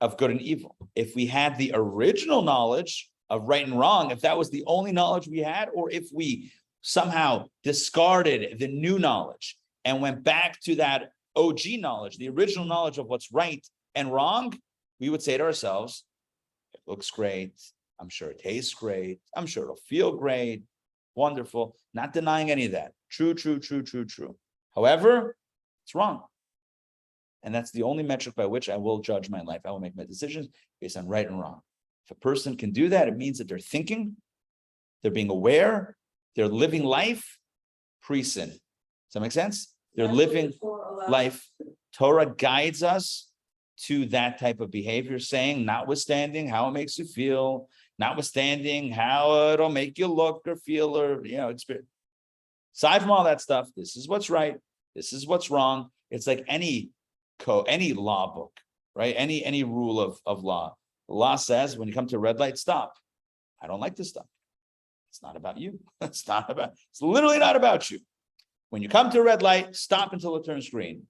of good and evil. If we had the original knowledge of right and wrong, if that was the only knowledge we had, or if we somehow discarded the new knowledge and went back to that OG knowledge, the original knowledge of what's right and wrong, we would say to ourselves, it looks great. I'm sure it tastes great. I'm sure it'll feel great. Wonderful. Not denying any of that. True. However, it's wrong. And that's the only metric by which I will judge my life. I will make my decisions based on right and wrong. If a person can do that, it means that they're thinking, they're being aware, they're living life pre-sin. Does that make sense? They're living life. Torah guides us to that type of behavior, saying, notwithstanding how it makes you feel, notwithstanding how it'll make you look or feel or, experience. Aside from all that stuff, this is what's right. This is what's wrong. It's like any law book, right? Any rule of law. The law says when you come to a red light, stop. I don't like this stuff. It's not about you. It's literally not about you. When you come to a red light, stop until it turns green.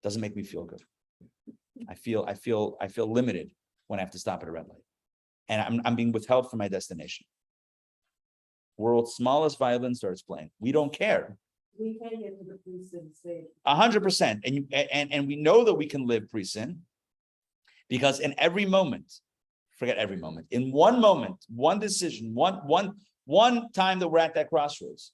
Doesn't make me feel good. I feel limited when I have to stop at a red light. And I'm being withheld from my destination. World's smallest violin starts playing. We don't care. We can get to the pre-sin stage. 100%. And we know that we can live pre-sin because in every moment, forget every moment, in one moment, one decision, one time that we're at that crossroads,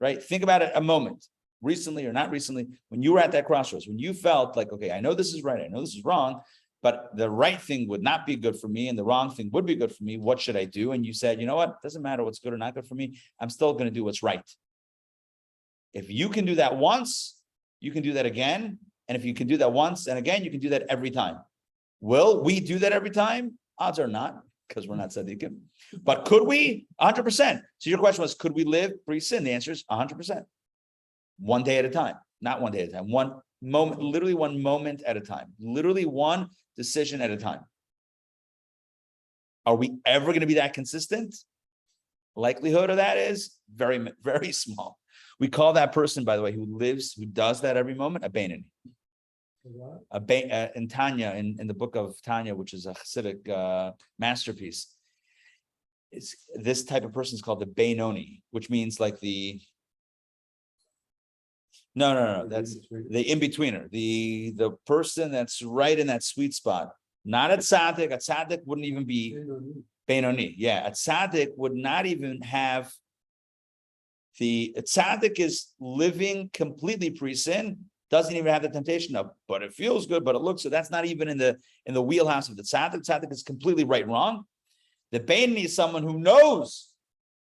right? Think about it a moment, recently or not recently, when you were at that crossroads, when you felt like, okay, I know this is right, I know this is wrong, but the right thing would not be good for me and the wrong thing would be good for me. What should I do? And you said, you know what? Doesn't matter what's good or not good for me. I'm still going to do what's right. If you can do that once, you can do that again. And if you can do that once and again, you can do that every time. Will we do that every time? Odds are not, because we're not tzaddikim. But could we? 100%. So your question was, could we live pre-sin? The answer is 100%. One day at a time, not one day at a time. One moment, literally one moment at a time. Literally one decision at a time. Are we ever going to be that consistent? Likelihood of that is very, very small. We call that person, by the way, who does that every moment, a Beinoni. In Tanya, in the book of Tanya, which is a Hasidic masterpiece, this type of person is called the Beinoni, which means like the no, that's the in-betweener, the person that's right in that sweet spot. Not a tzaddik. A tzaddik wouldn't even be Beinoni. Yeah, a tzaddik would not even have a tzaddik is living completely pre-sin, doesn't even have the temptation of, but it feels good, but it looks, so that's not even in the wheelhouse of the tzaddik. Tzaddik is completely right and wrong. The Beinoni is someone who knows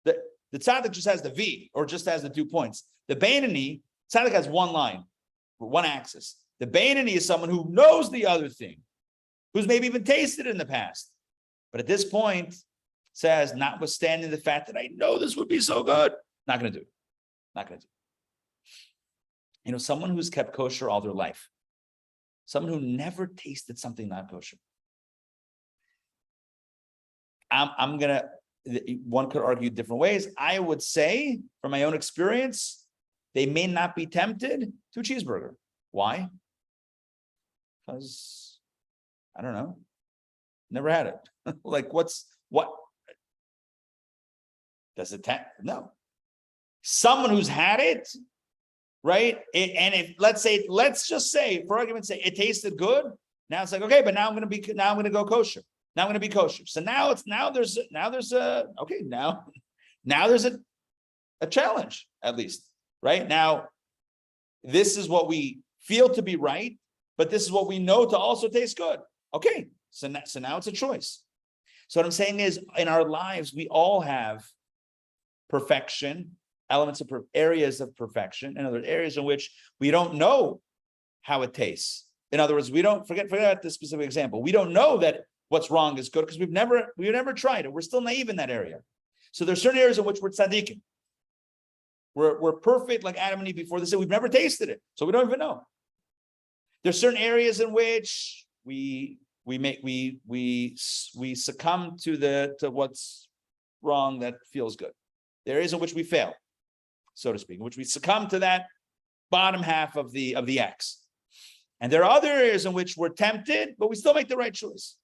that the tzaddik just has the V or just has the 2 points. The Beinoni, tzaddik has one line, one axis. The Beinoni is someone who knows the other thing, who's maybe even tasted it in the past. But at this point, says, notwithstanding the fact that I know this would be so good, not going to do it. Not going to do it. Someone who's kept kosher all their life, someone who never tasted something not kosher. One could argue different ways. I would say, from my own experience, they may not be tempted to a cheeseburger. Why? Because I don't know. Never had it. Like, what? Does it no. Someone who's had it, right? And if let's just say, for argument's sake, it tasted good. Now it's like, okay, but now I'm gonna go kosher. Now I'm gonna be kosher. So now there's a challenge, at least, right? Now, this is what we feel to be right, but this is what we know to also taste good. Okay, so now it's a choice. So what I'm saying is, in our lives, we all have perfection, elements of areas of perfection, and other areas in which we don't know how it tastes. In other words, we don't forget this specific example. We don't know that what's wrong is good because we've never tried it. We're still naive in that area. So there's certain areas in which we're tzaddikim. We're perfect like Adam and Eve before the sin. We've never tasted it, so we don't even know. There's certain areas in which we succumb to what's wrong that feels good. The areas in which we fail, so to speak, in which we succumb to that bottom half of the X. And there are other areas in which we're tempted, but we still make the right choice.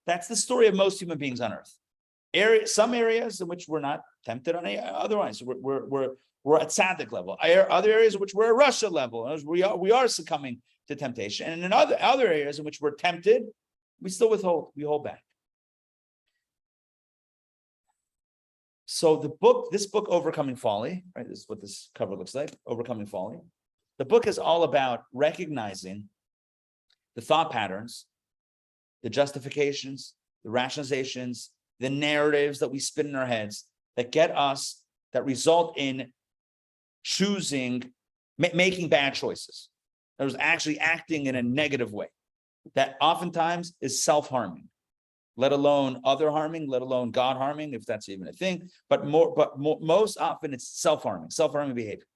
That's the story of most human beings on earth. Some areas in which we're not tempted on otherwise. We're at tzaddik level. Other areas in which we're at Russia level. We are succumbing to temptation. And in other areas in which we're tempted, we still withhold. We hold back. So this book, Overcoming Folly, right? This is what this cover looks like, Overcoming Folly. The book is all about recognizing the thought patterns, the justifications, the rationalizations, the narratives that we spin in our heads that result in making bad choices. That was actually acting in a negative way. That oftentimes is self-harming, let alone other harming, let alone God harming, if that's even a thing. But most often it's self-harming behavior.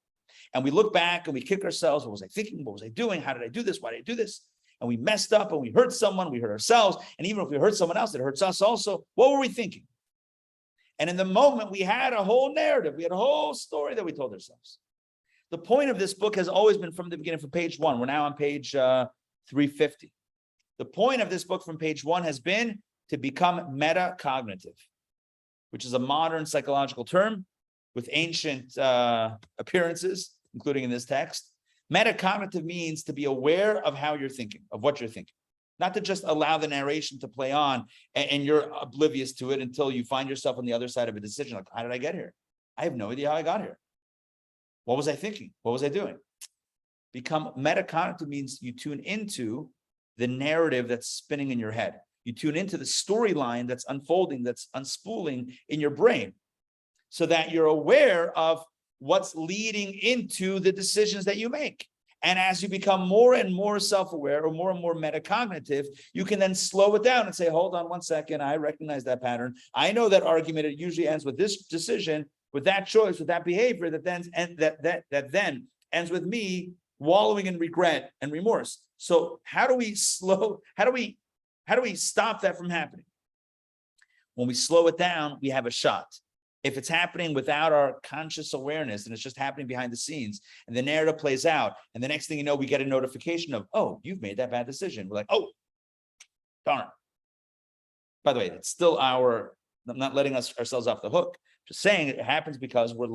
And we look back and we kick ourselves. What was I thinking? What was I doing? How did I do this? Why did I do this? And we messed up and we hurt someone, we hurt ourselves. And even if we hurt someone else, it hurts us also. What were we thinking? And in the moment, we had a whole narrative. We had a whole story that we told ourselves. The point of this book has always been from the beginning, from page 1. We're now on page 350. The point of this book from page 1 has been to become metacognitive, which is a modern psychological term with ancient appearances, including in this text. Metacognitive means to be aware of how you're thinking, of what you're thinking, not to just allow the narration to play on and you're oblivious to it until you find yourself on the other side of a decision. Like, how did I get here? I have no idea how I got here. What was I thinking? What was I doing? Become metacognitive means you tune into the narrative that's spinning in your head. You tune into the storyline that's unfolding, that's unspooling in your brain, so that you're aware of what's leading into the decisions that you make. And as you become more and more self-aware or more and more metacognitive, you can then slow it down and say, hold on 1 second, I recognize that pattern. I know that argument, it usually ends with this decision, with that choice, with that behavior that then ends with me wallowing in regret and remorse. So how do we stop that from happening? When we slow it down, we have a shot. If it's happening without our conscious awareness and it's just happening behind the scenes and the narrative plays out, and the next thing you know, we get a notification of, oh, you've made that bad decision. We're like, oh, darn. By the way, it's still I'm not letting ourselves off the hook. Just saying it happens because we're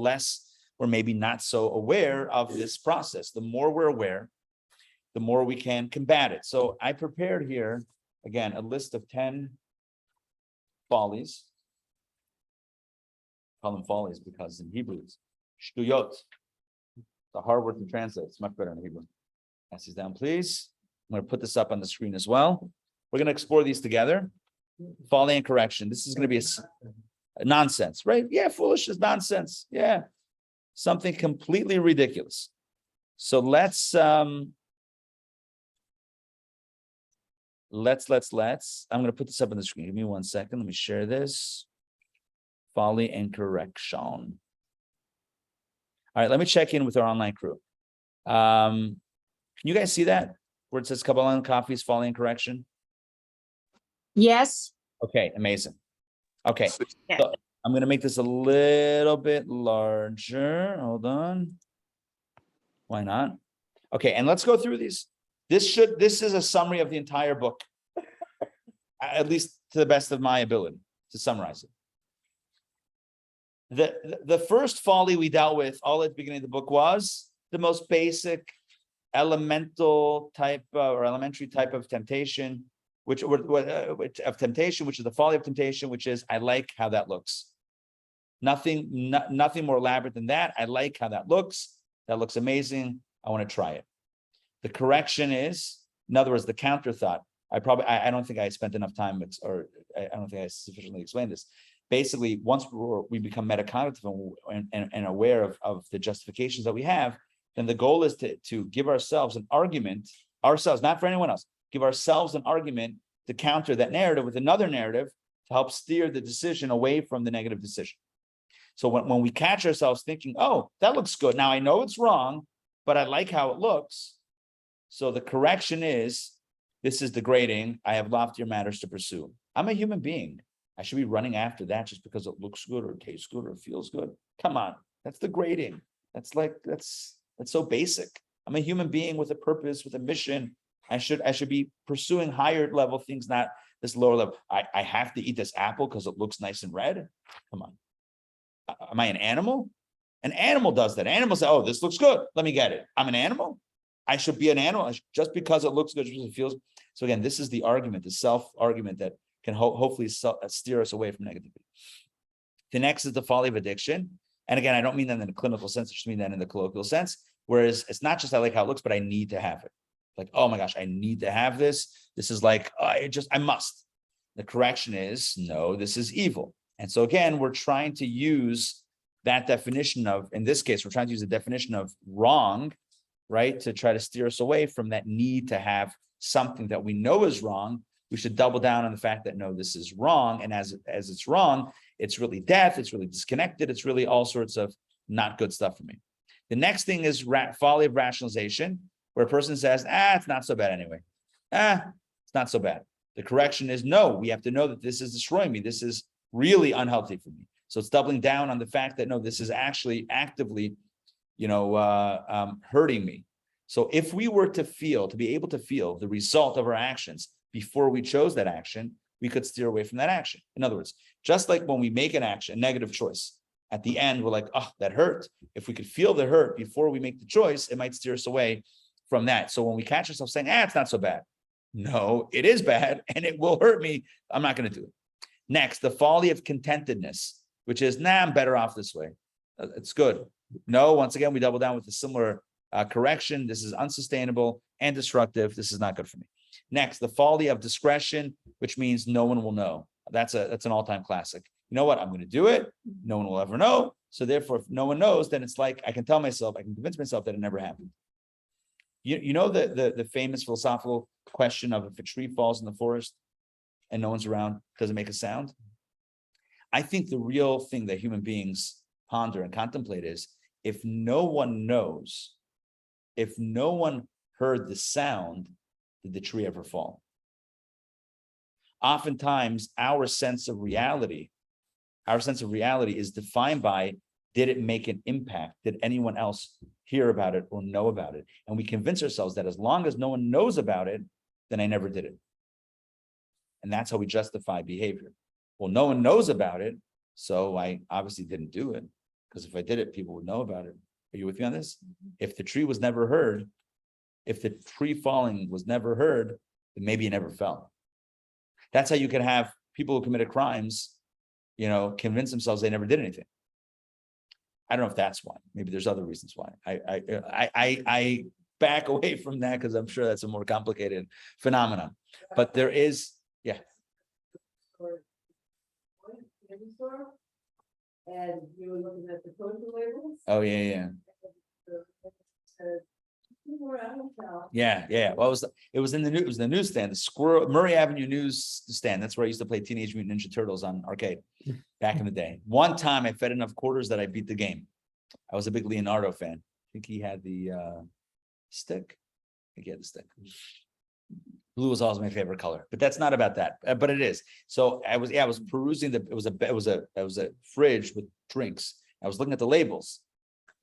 maybe not so aware of this process. The more we're aware, the more we can combat it. So I prepared here, again, a list of 10 follies. Call them follies because in Hebrew it's shtuyot. The hard word to translate. It's much better in Hebrew. Pass these down, please. I'm going to put this up on the screen as well. We're going to explore these together. Folly and correction. This is going to be a nonsense, right? Yeah, foolish is nonsense. Yeah, something completely ridiculous. So let's. I'm going to put this up on the screen. Give me 1 second. Let me share this. Folly and correction. All right, let me check in with our online crew. Can you guys see that where it says Kabbalah Coffee's Folly and Correction? Yes. Okay, amazing. Okay, Yeah. so I'm going to make this a little bit larger. Hold on. Why not? Okay, and let's go through these. This is a summary of the entire book. at least to the best of my ability to summarize it. The first folly we dealt with all at the beginning of the book was the most basic elemental type or elementary type of temptation, which is the folly of temptation, which is I like how that looks. Nothing more elaborate than that. I like how that looks. That looks amazing. I want to try it. The correction is, in other words, the counter thought. I don't think I spent enough time, or I don't think I sufficiently explained this. Basically, once we become metacognitive and aware of the justifications that we have, then the goal is to give ourselves an argument, not for anyone else, give ourselves an argument to counter that narrative with another narrative to help steer the decision away from the negative decision. So when we catch ourselves thinking, oh, that looks good. Now I know it's wrong, but I like how it looks. So the correction is, this is degrading. I have loftier matters to pursue. I'm a human being. I should be running after that just because it looks good or tastes good or feels good. Come on, that's degrading. That's so basic. I'm a human being with a purpose, with a mission. I should be pursuing higher level things, not this lower level. I have to eat this apple because it looks nice and red. Come on. Am I an animal? An animal does that. Animals say, oh, this looks good. Let me get it. I'm an animal. I should be an animal just because it looks good, just because it feels. So again, this is the argument, the self-argument that can hopefully steer us away from negativity. The next is the folly of addiction. And again, I don't mean that in a clinical sense, I just mean that in the colloquial sense. Whereas it's not just I like how it looks, but I need to have it. Like, oh my gosh, I need to have this. This is like, I must. The correction is, no, this is evil. And so again, we're trying to use that definition of, in this case, we're trying to use the definition of wrong, right? To try to steer us away from that need to have something that we know is wrong. We should double down on the fact that, no, this is wrong. And as it's wrong, it's really death. It's really disconnected. It's really all sorts of not good stuff for me. The next thing is folly of rationalization, where a person says, it's not so bad anyway. It's not so bad. The correction is, no, we have to know that this is destroying me. This is really unhealthy for me. So it's doubling down on the fact that, no, this is actually actively, hurting me. So if we were to be able to feel the result of our actions before we chose that action, we could steer away from that action. In other words, just like when we make an action, a negative choice, at the end, we're like, oh, that hurt. If we could feel the hurt before we make the choice, it might steer us away from that. So when we catch ourselves saying, it's not so bad. No, it is bad and it will hurt me. I'm not going to do it. Next, the folly of contentedness, which is, I'm better off this way. It's good. No, once again, we double down with a similar correction. This is unsustainable and destructive. This is not good for me. Next, the folly of discretion, which means no one will know. That's an all-time classic. You know what? I'm going to do it. No one will ever know. So therefore, if no one knows, then it's like I can convince myself that it never happened. You know the famous philosophical question of if a tree falls in the forest and no one's around, does it make a sound? I think the real thing that human beings ponder and contemplate is, if no one knows, if no one heard the sound, did the tree ever fall? Oftentimes, our sense of reality is defined by, did it make an impact? Did anyone else hear about it or know about it? And we convince ourselves that as long as no one knows about it, then I never did it. And that's how we justify behavior. Well, no one knows about it, so I obviously didn't do it, because if I did it, people would know about it. Are you with me on this? If the tree was never heard, if the tree falling was never heard, then maybe it never fell. That's how you can have people who committed crimes, convince themselves they never did anything. I don't know if that's why. Maybe there's other reasons why. I back away from that because I'm sure that's a more complicated phenomenon. But there is, yeah. And you were looking at the kosher labels. Oh yeah. Yeah. Well, it was in the newsstand, the Murray Avenue newsstand. That's where I used to play Teenage Mutant Ninja Turtles on arcade back in the day. One time I fed enough quarters that I beat the game. I was a big Leonardo fan. I think he had the stick. I think he had the stick. Blue was always my favorite color, but that's not about that. But it is. So I was perusing it was a fridge with drinks. I was looking at the labels.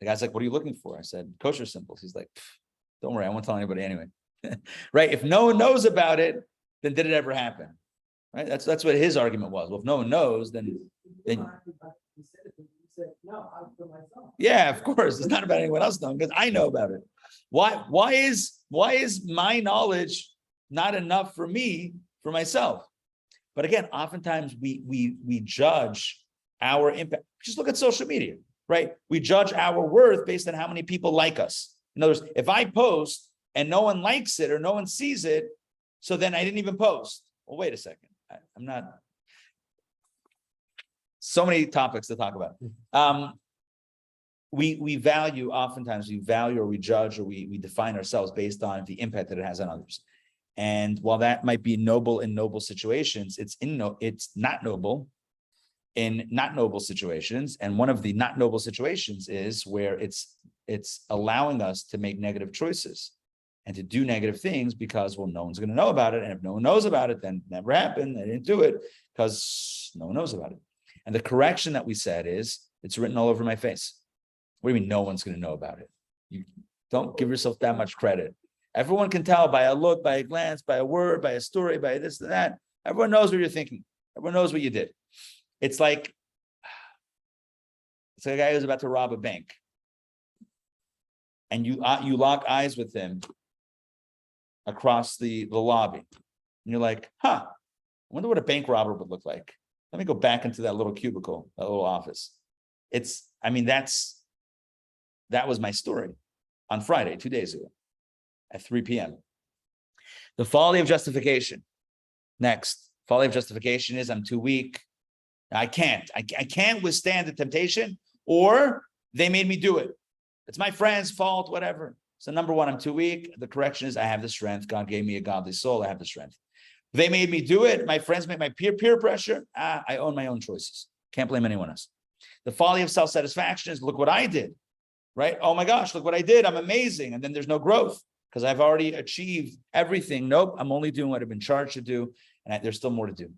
The guy's like, "What are you looking for?" I said, "Kosher symbols." He's like, "Don't worry, I won't tell anybody anyway." Right? If no one knows about it, then did it ever happen? right? That's what his argument was. Well, if no one knows, then You said, no, I'm for myself. yeah, of course, it's not about anyone else knowing because I know about it. Why is my knowledge not enough for me, for myself? But again, oftentimes we judge our impact. Just look at social media, right? We judge our worth based on how many people like us. In other words, if I post and no one likes it or no one sees it, so then I didn't even post. Well, wait a second. I'm not. So many topics to talk about. We value, oftentimes we value or we judge or we define ourselves based on the impact that it has on others. And while that might be noble in noble situations, it's not noble in not noble situations. And one of the not noble situations is where it's allowing us to make negative choices and to do negative things because, well, no one's going to know about it. And if no one knows about it, then it never happened. They didn't do it because no one knows about it. And the correction that we said is, it's written all over my face. What do you mean no one's going to know about it? You don't give yourself that much credit. Everyone can tell by a look, by a glance, by a word, by a story, by this and that. Everyone knows what you're thinking. Everyone knows what you did. It's like a guy who's about to rob a bank. And you lock eyes with him across the lobby. And you're like, I wonder what a bank robber would look like. Let me go back into that little cubicle, that little office. That was my story on Friday, 2 days ago at 3 p.m. The folly of justification. Next, folly of justification is I'm too weak. I can't withstand the temptation, or they made me do it. It's my friend's fault, whatever. So number one, I'm too weak. The correction is I have the strength. God gave me a godly soul. I have the strength. They made me do it. My friends made my peer pressure. I own my own choices. Can't blame anyone else. The folly of self-satisfaction is look what I did, right? Oh my gosh, look what I did. I'm amazing. And then there's no growth because I've already achieved everything. Nope, I'm only doing what I've been charged to do. And there's still more to do.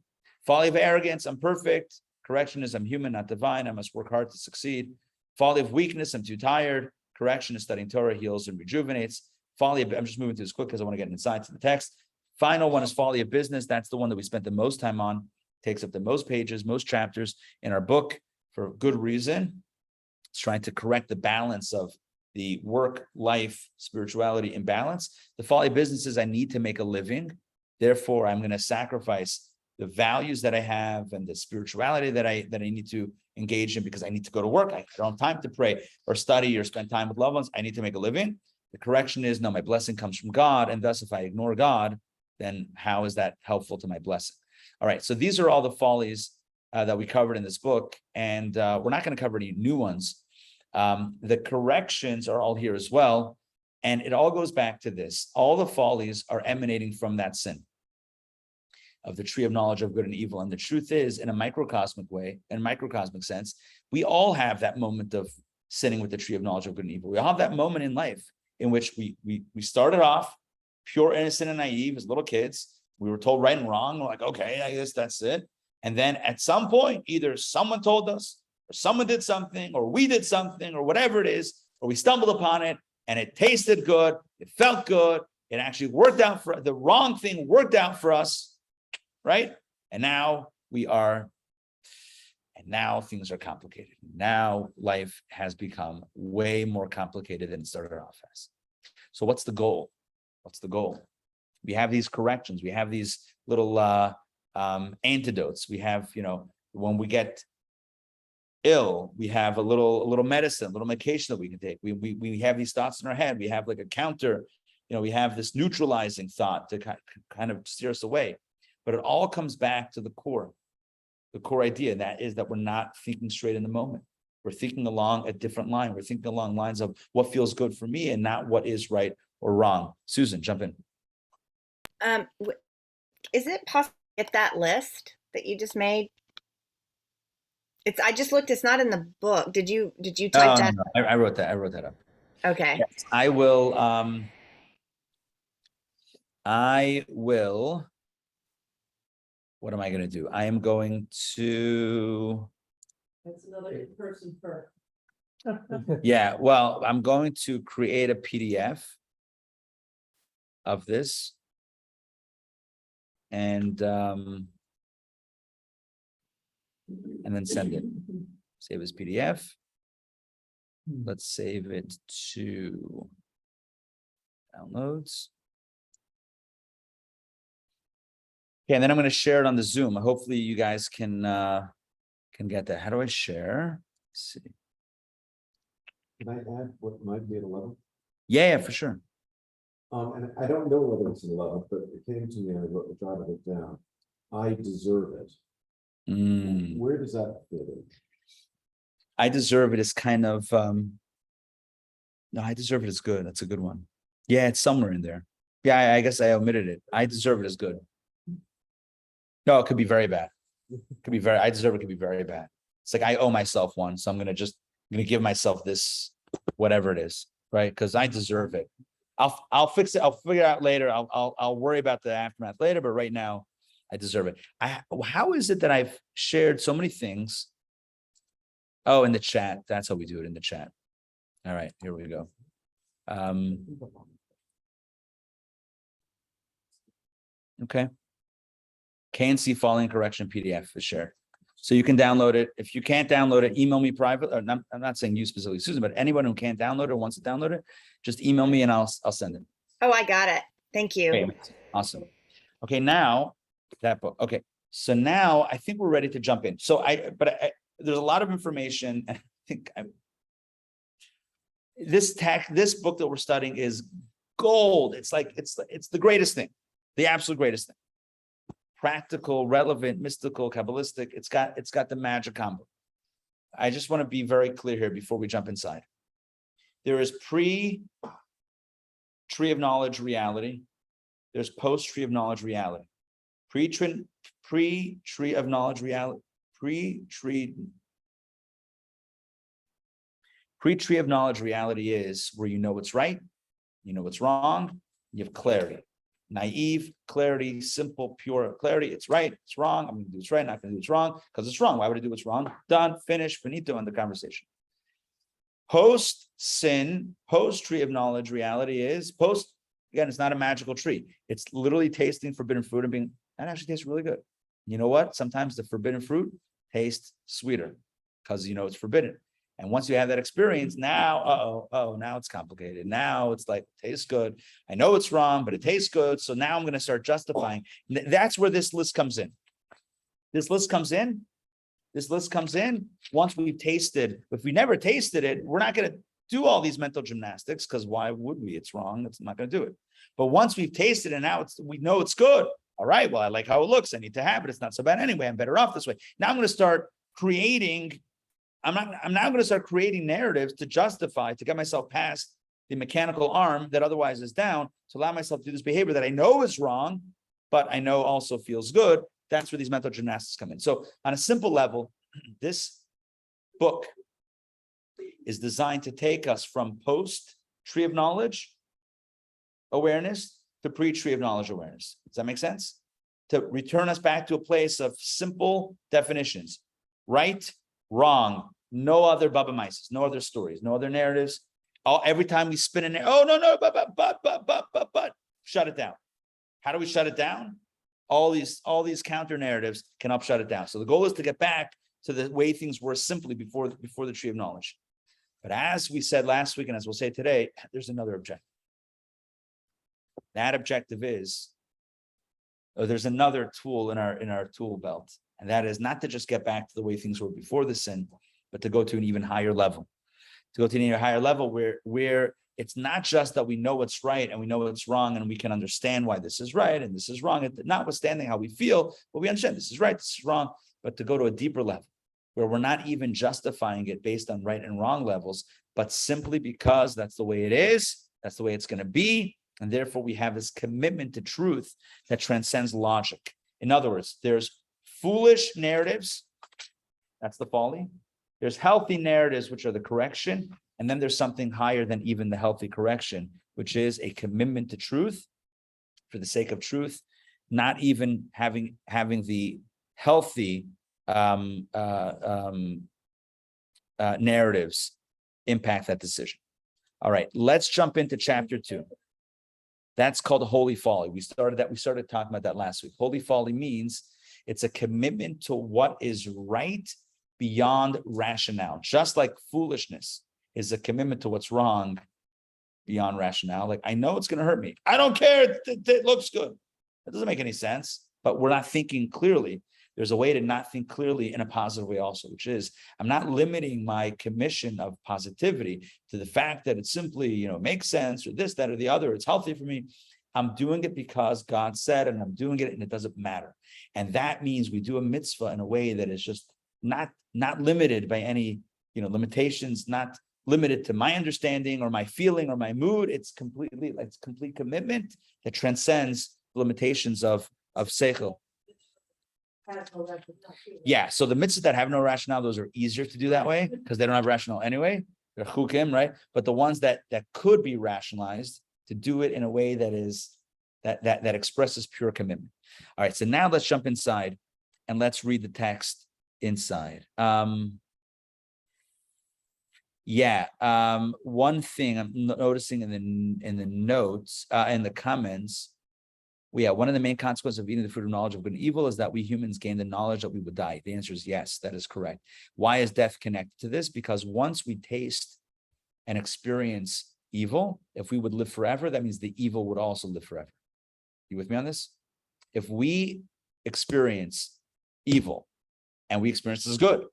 Folly of arrogance, I'm perfect. Correction is I'm human, not divine. I must work hard to succeed. Folly of weakness, I'm too tired. Correction is studying Torah heals and rejuvenates. Folly of, I'm just moving through this quick because I want to get inside to the text. Final one is folly of business. That's the one that we spent the most time on. Takes up the most pages, most chapters in our book for good reason. It's trying to correct the balance of the work-life spirituality imbalance. The folly of business is I need to make a living. Therefore, I'm going to sacrifice the values that I have and the spirituality that I need to engage in because I need to go to work. I don't have time to pray or study or spend time with loved ones. I need to make a living. The correction is, no, my blessing comes from God. And thus, if I ignore God, then how is that helpful to my blessing? All right. So these are all the follies that we covered in this book. And we're not going to cover any new ones. The corrections are all here as well. And it all goes back to this. All the follies are emanating from that sin of the tree of knowledge of good and evil. And the truth is, in a microcosmic way, in a microcosmic sense, we all have that moment of sinning with the tree of knowledge of good and evil. We all have that moment in life in which we started off pure, innocent, and naive as little kids. We were told right and wrong. We're like, okay, I guess that's it. And then at some point, either someone told us, or someone did something, or we did something, or whatever it is, or we stumbled upon it, and it tasted good, it felt good, it actually worked out for the wrong thing worked out for us, right? And now now things are complicated. Now life has become way more complicated than it started off as. So what's the goal? What's the goal? We have these corrections. We have these little antidotes. We have, when we get ill, we have a little medicine, a little medication that we can take. We have these thoughts in our head. We have like a counter, we have this neutralizing thought to kind of steer us away. But it all comes back to the core idea, and that is that we're not thinking straight in the moment. We're thinking along a different line. We're thinking along lines of what feels good for me and not what is right or wrong. Susan, jump in. Is it possible to get that list that you just made? I just looked, it's not in the book. Did you type that? No, I wrote that up. Okay. Yes, I will. What am I going to do? I am going to. That's another in-person perk. Yeah, well, I'm going to create a PDF of this. And and then send it. Save as PDF. Let's save it to downloads. Okay, and then I'm going to share it on the Zoom. Hopefully you guys can get that. How do I share? Let's see. Can I add what might be at 11? Yeah, for sure. And I don't know whether it's 11, but it came to me and I jotted it down. I deserve it. Where does that fit in? I deserve it is kind of no, I deserve it is good. That's a good one. Yeah, it's somewhere in there. Yeah, I guess I omitted it. I deserve it is good. No, it could be very bad. I deserve it could be very bad. It's like I owe myself one, so I'm gonna give myself this, whatever it is, right? Because I deserve it. I'll fix it. I'll figure it out later. I'll worry about the aftermath later. But right now, I deserve it. How is it that I've shared so many things? Oh, in the chat. That's how we do it in the chat. All right, here we go. Okay. KNC Following Correction PDF is shared. So you can download it. If you can't download it, email me privately. I'm not saying you specifically, Susan, but anyone who can't download it or wants to download it, just email me and I'll send it. Oh, I got it. Thank you. Okay, awesome. Okay, now that book. Okay, so now I think we're ready to jump in. So there's a lot of information. And I think this book that we're studying is gold. It's like it's the greatest thing, the absolute greatest thing. Practical, relevant, mystical, Kabbalistic. It's got the magic combo. I just want to be very clear here before we jump inside. There is pre-tree of knowledge reality. There's post-tree of knowledge reality. Pre-tree of knowledge reality. Pre-tree of knowledge reality is where you know what's right, you know what's wrong, you have clarity. Naive clarity, simple, pure clarity. It's right, it's wrong. I'm going to do what's right, not going to do what's wrong because it's wrong. Why would I do what's wrong? Done, finished, finito, end the conversation. Post-sin, post-tree of knowledge reality is again, it's not a magical tree. It's literally tasting forbidden fruit and being, that actually tastes really good. You know what? Sometimes the forbidden fruit tastes sweeter because you know it's forbidden. And once you have that experience, now, now it's complicated. Now it's like, tastes good. I know it's wrong, but it tastes good. So now I'm going to start justifying. That's where this list comes in. This list comes in once we've tasted. If we never tasted it, we're not going to do all these mental gymnastics because why would we? It's wrong. It's not going to do it. But once we've tasted it, now we know it's good. All right, well, I like how it looks. I need to have it. It's not so bad anyway. I'm better off this way. Now I'm going to start creating. I'm now going to start creating narratives to justify, to get myself past the mechanical arm that otherwise is down, to allow myself to do this behavior that I know is wrong, but I know also feels good. That's where these mental gymnastics come in. So on a simple level, this book is designed to take us from post-tree of knowledge awareness to pre-tree of knowledge awareness. Does that make sense? To return us back to a place of simple definitions. Right, wrong, no other Baba Mises, no other stories, no other narratives. Every time we spin in there, oh, no, but, shut it down. How do we shut it down? All these counter narratives can help shut it down. So the goal is to get back to the way things were simply before the tree of knowledge. But as we said last week, and as we'll say today, there's another objective. That objective is, there's another tool in our tool belt. And that is not to just get back to the way things were before the sin, but to go to an even higher level. To go to an even higher level where it's not just that we know what's right and we know what's wrong and we can understand why this is right and this is wrong, notwithstanding how we feel, but we understand this is right, this is wrong, but to go to a deeper level where we're not even justifying it based on right and wrong levels, but simply because that's the way it is, that's the way it's going to be, and therefore we have this commitment to truth that transcends logic. In other words, there's foolish narratives, that's the folly. There's healthy narratives, which are the correction. And then there's something higher than even the healthy correction, which is a commitment to truth for the sake of truth, not even having the healthy narratives impact that decision. All right, let's jump into chapter 2. That's called holy folly. We started talking about that last week. Holy folly means It's a commitment to what is right beyond rationale. Just like foolishness is a commitment to what's wrong beyond rationale. Like, I know it's going to hurt me. I don't care. It looks good. That doesn't make any sense, but we're not thinking clearly. There's a way to not think clearly in a positive way also, which is I'm not limiting my commission of positivity to the fact that it simply, makes sense or this, that, or the other. It's healthy for me. I'm doing it because God said, and I'm doing it, and it doesn't matter. And that means we do a mitzvah in a way that is just not limited by any, limitations, not limited to my understanding or my feeling or my mood. It's complete commitment that transcends limitations of seichel. Yeah, so the mitzvahs that have no rationale, those are easier to do that way because they don't have rationale anyway. They're chukim, right? But the ones that could be rationalized, to do it in a way that is that expresses pure commitment. All right, so now let's jump inside and let's read the text inside. One thing I'm noticing in the notes, in the comments. One of the main consequences of eating the fruit of knowledge of good and evil is that we humans gain the knowledge that we would die. The answer is yes, that is correct. Why is death connected to this? Because once we taste and experience evil, if we would live forever, that means the evil would also live forever. You with me on this? If we experience evil and we experience this as good,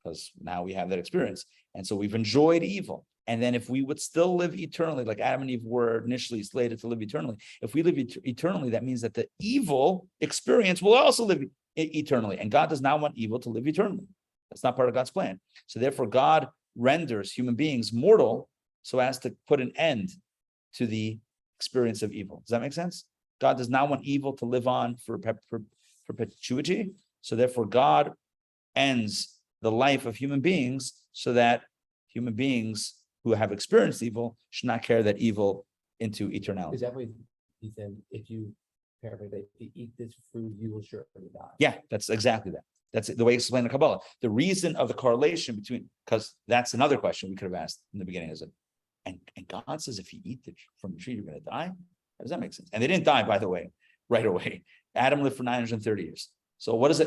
because now we have that experience, and so we've enjoyed evil. And then if we would still live eternally, like Adam and Eve were initially slated to live eternally, if we live eternally, that means that the evil experience will also live eternally. And God does not want evil to live eternally. That's not part of God's plan. So therefore, God renders human beings mortal so as to put an end to the experience of evil. Does that make sense? God does not want evil to live on for perpetuity. So therefore, God ends the life of human beings so that human beings who have experienced evil should not carry that evil into eternality. Is that what he said? If you paraphrase, if you eat this fruit, you will surely die. Yeah, that's exactly that. That's the way it's explained in Kabbalah. The reason of the correlation between, because that's another question we could have asked in the beginning, is it? And God says if you eat from the tree, you're going to die. How does that make sense? And they didn't die, by the way, right away. Adam lived for 930 years. So what does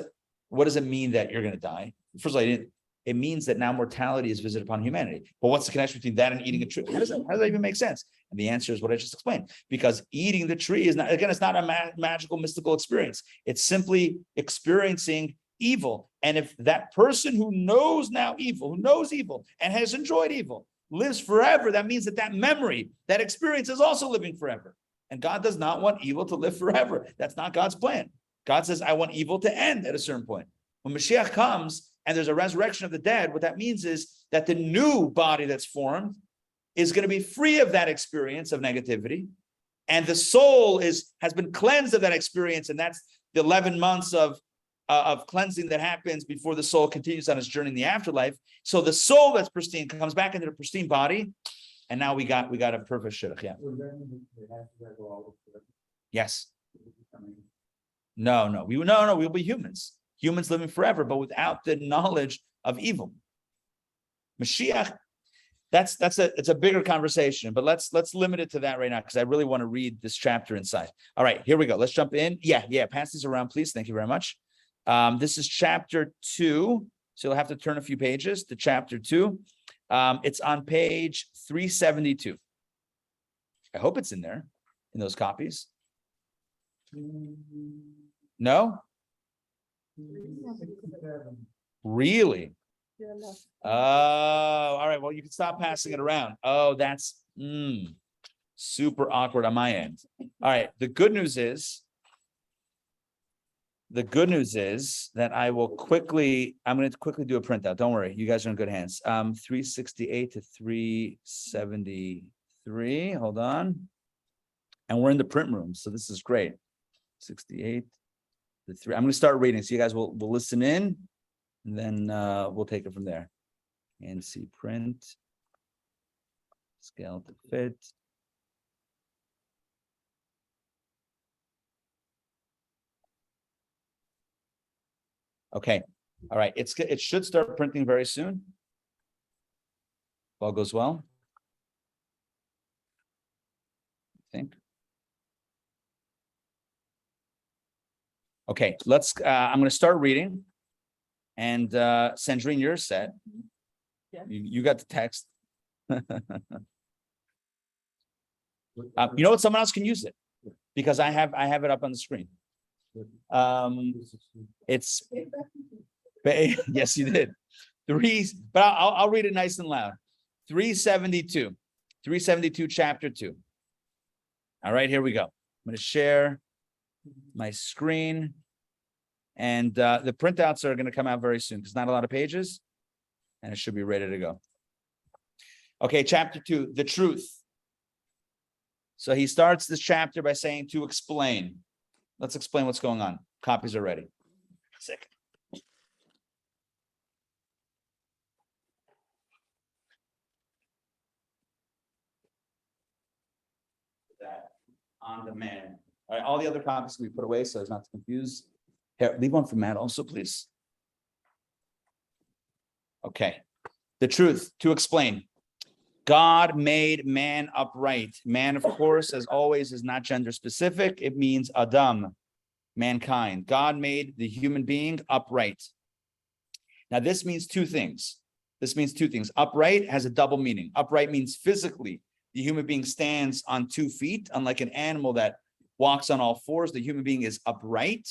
it mean that you're going to die? First of all, it means that now mortality is visited upon humanity. But what's the connection between that and eating a tree? How does that even make sense? And the answer is what I just explained. Because eating the tree is not, again, it's not a magical, mystical experience. It's simply experiencing evil. And if that person who knows evil and has enjoyed evil lives forever, that means that memory, that experience is also living forever. And God does not want evil to live forever. That's not God's plan. God says, I want evil to end at a certain point. When Mashiach comes, and there's a resurrection of the dead, what that means is that the new body that's formed is going to be free of that experience of negativity. And the soul has been cleansed of that experience. And that's the 11 months of cleansing that happens before the soul continues on its journey in the afterlife. So the soul that's pristine comes back into the pristine body. And now we got a perfect shidduch. Yeah. Yes. No. We'll be humans. Humans living forever, but without the knowledge of evil. Mashiach, it's a bigger conversation, but let's limit it to that right now because I really want to read this chapter inside. All right, here we go. Let's jump in. Yeah. Pass these around, please. Thank you very much. This is chapter 2, so you'll have to turn a few pages to chapter 2. It's on page 372. I hope it's in there in those copies. No? Really? Oh, all right. Well, you can stop passing it around. Oh, that's super awkward on my end. All right. The good news is that I'm going to quickly do a printout. Don't worry. You guys are in good hands. 368 to 373. Hold on. And we're in the print room. So this is great. 68. I'm going to start reading, so you guys will listen in, and then we'll take it from there. And see print, scale to fit. Okay, all right. It should start printing very soon. If all goes well, I think. Okay, let's, I'm gonna start reading. And Sandrine, you're set. Yeah. You got the text. You know what? Someone else can use it because I have it up on the screen. It's yes, you did. But I'll read it nice and loud. 372, chapter 2. All right, here we go. I'm going to share my screen, and the printouts are going to come out very soon because not a lot of pages, and it should be ready to go. Okay, chapter 2, the truth. So he starts this chapter by saying to explain. Let's explain what's going on. Copies are ready. Sick. That on demand. All right, all the other copies can be put away so as not to confuse. Here, leave one for Matt also, please. Okay. The truth, to explain. God made man upright. Man, of course, as always, is not gender specific. It means Adam, mankind. God made the human being upright. Now, this means two things. Upright has a double meaning. Upright means physically, the human being stands on 2 feet, unlike an animal that walks on all fours. The human being is upright,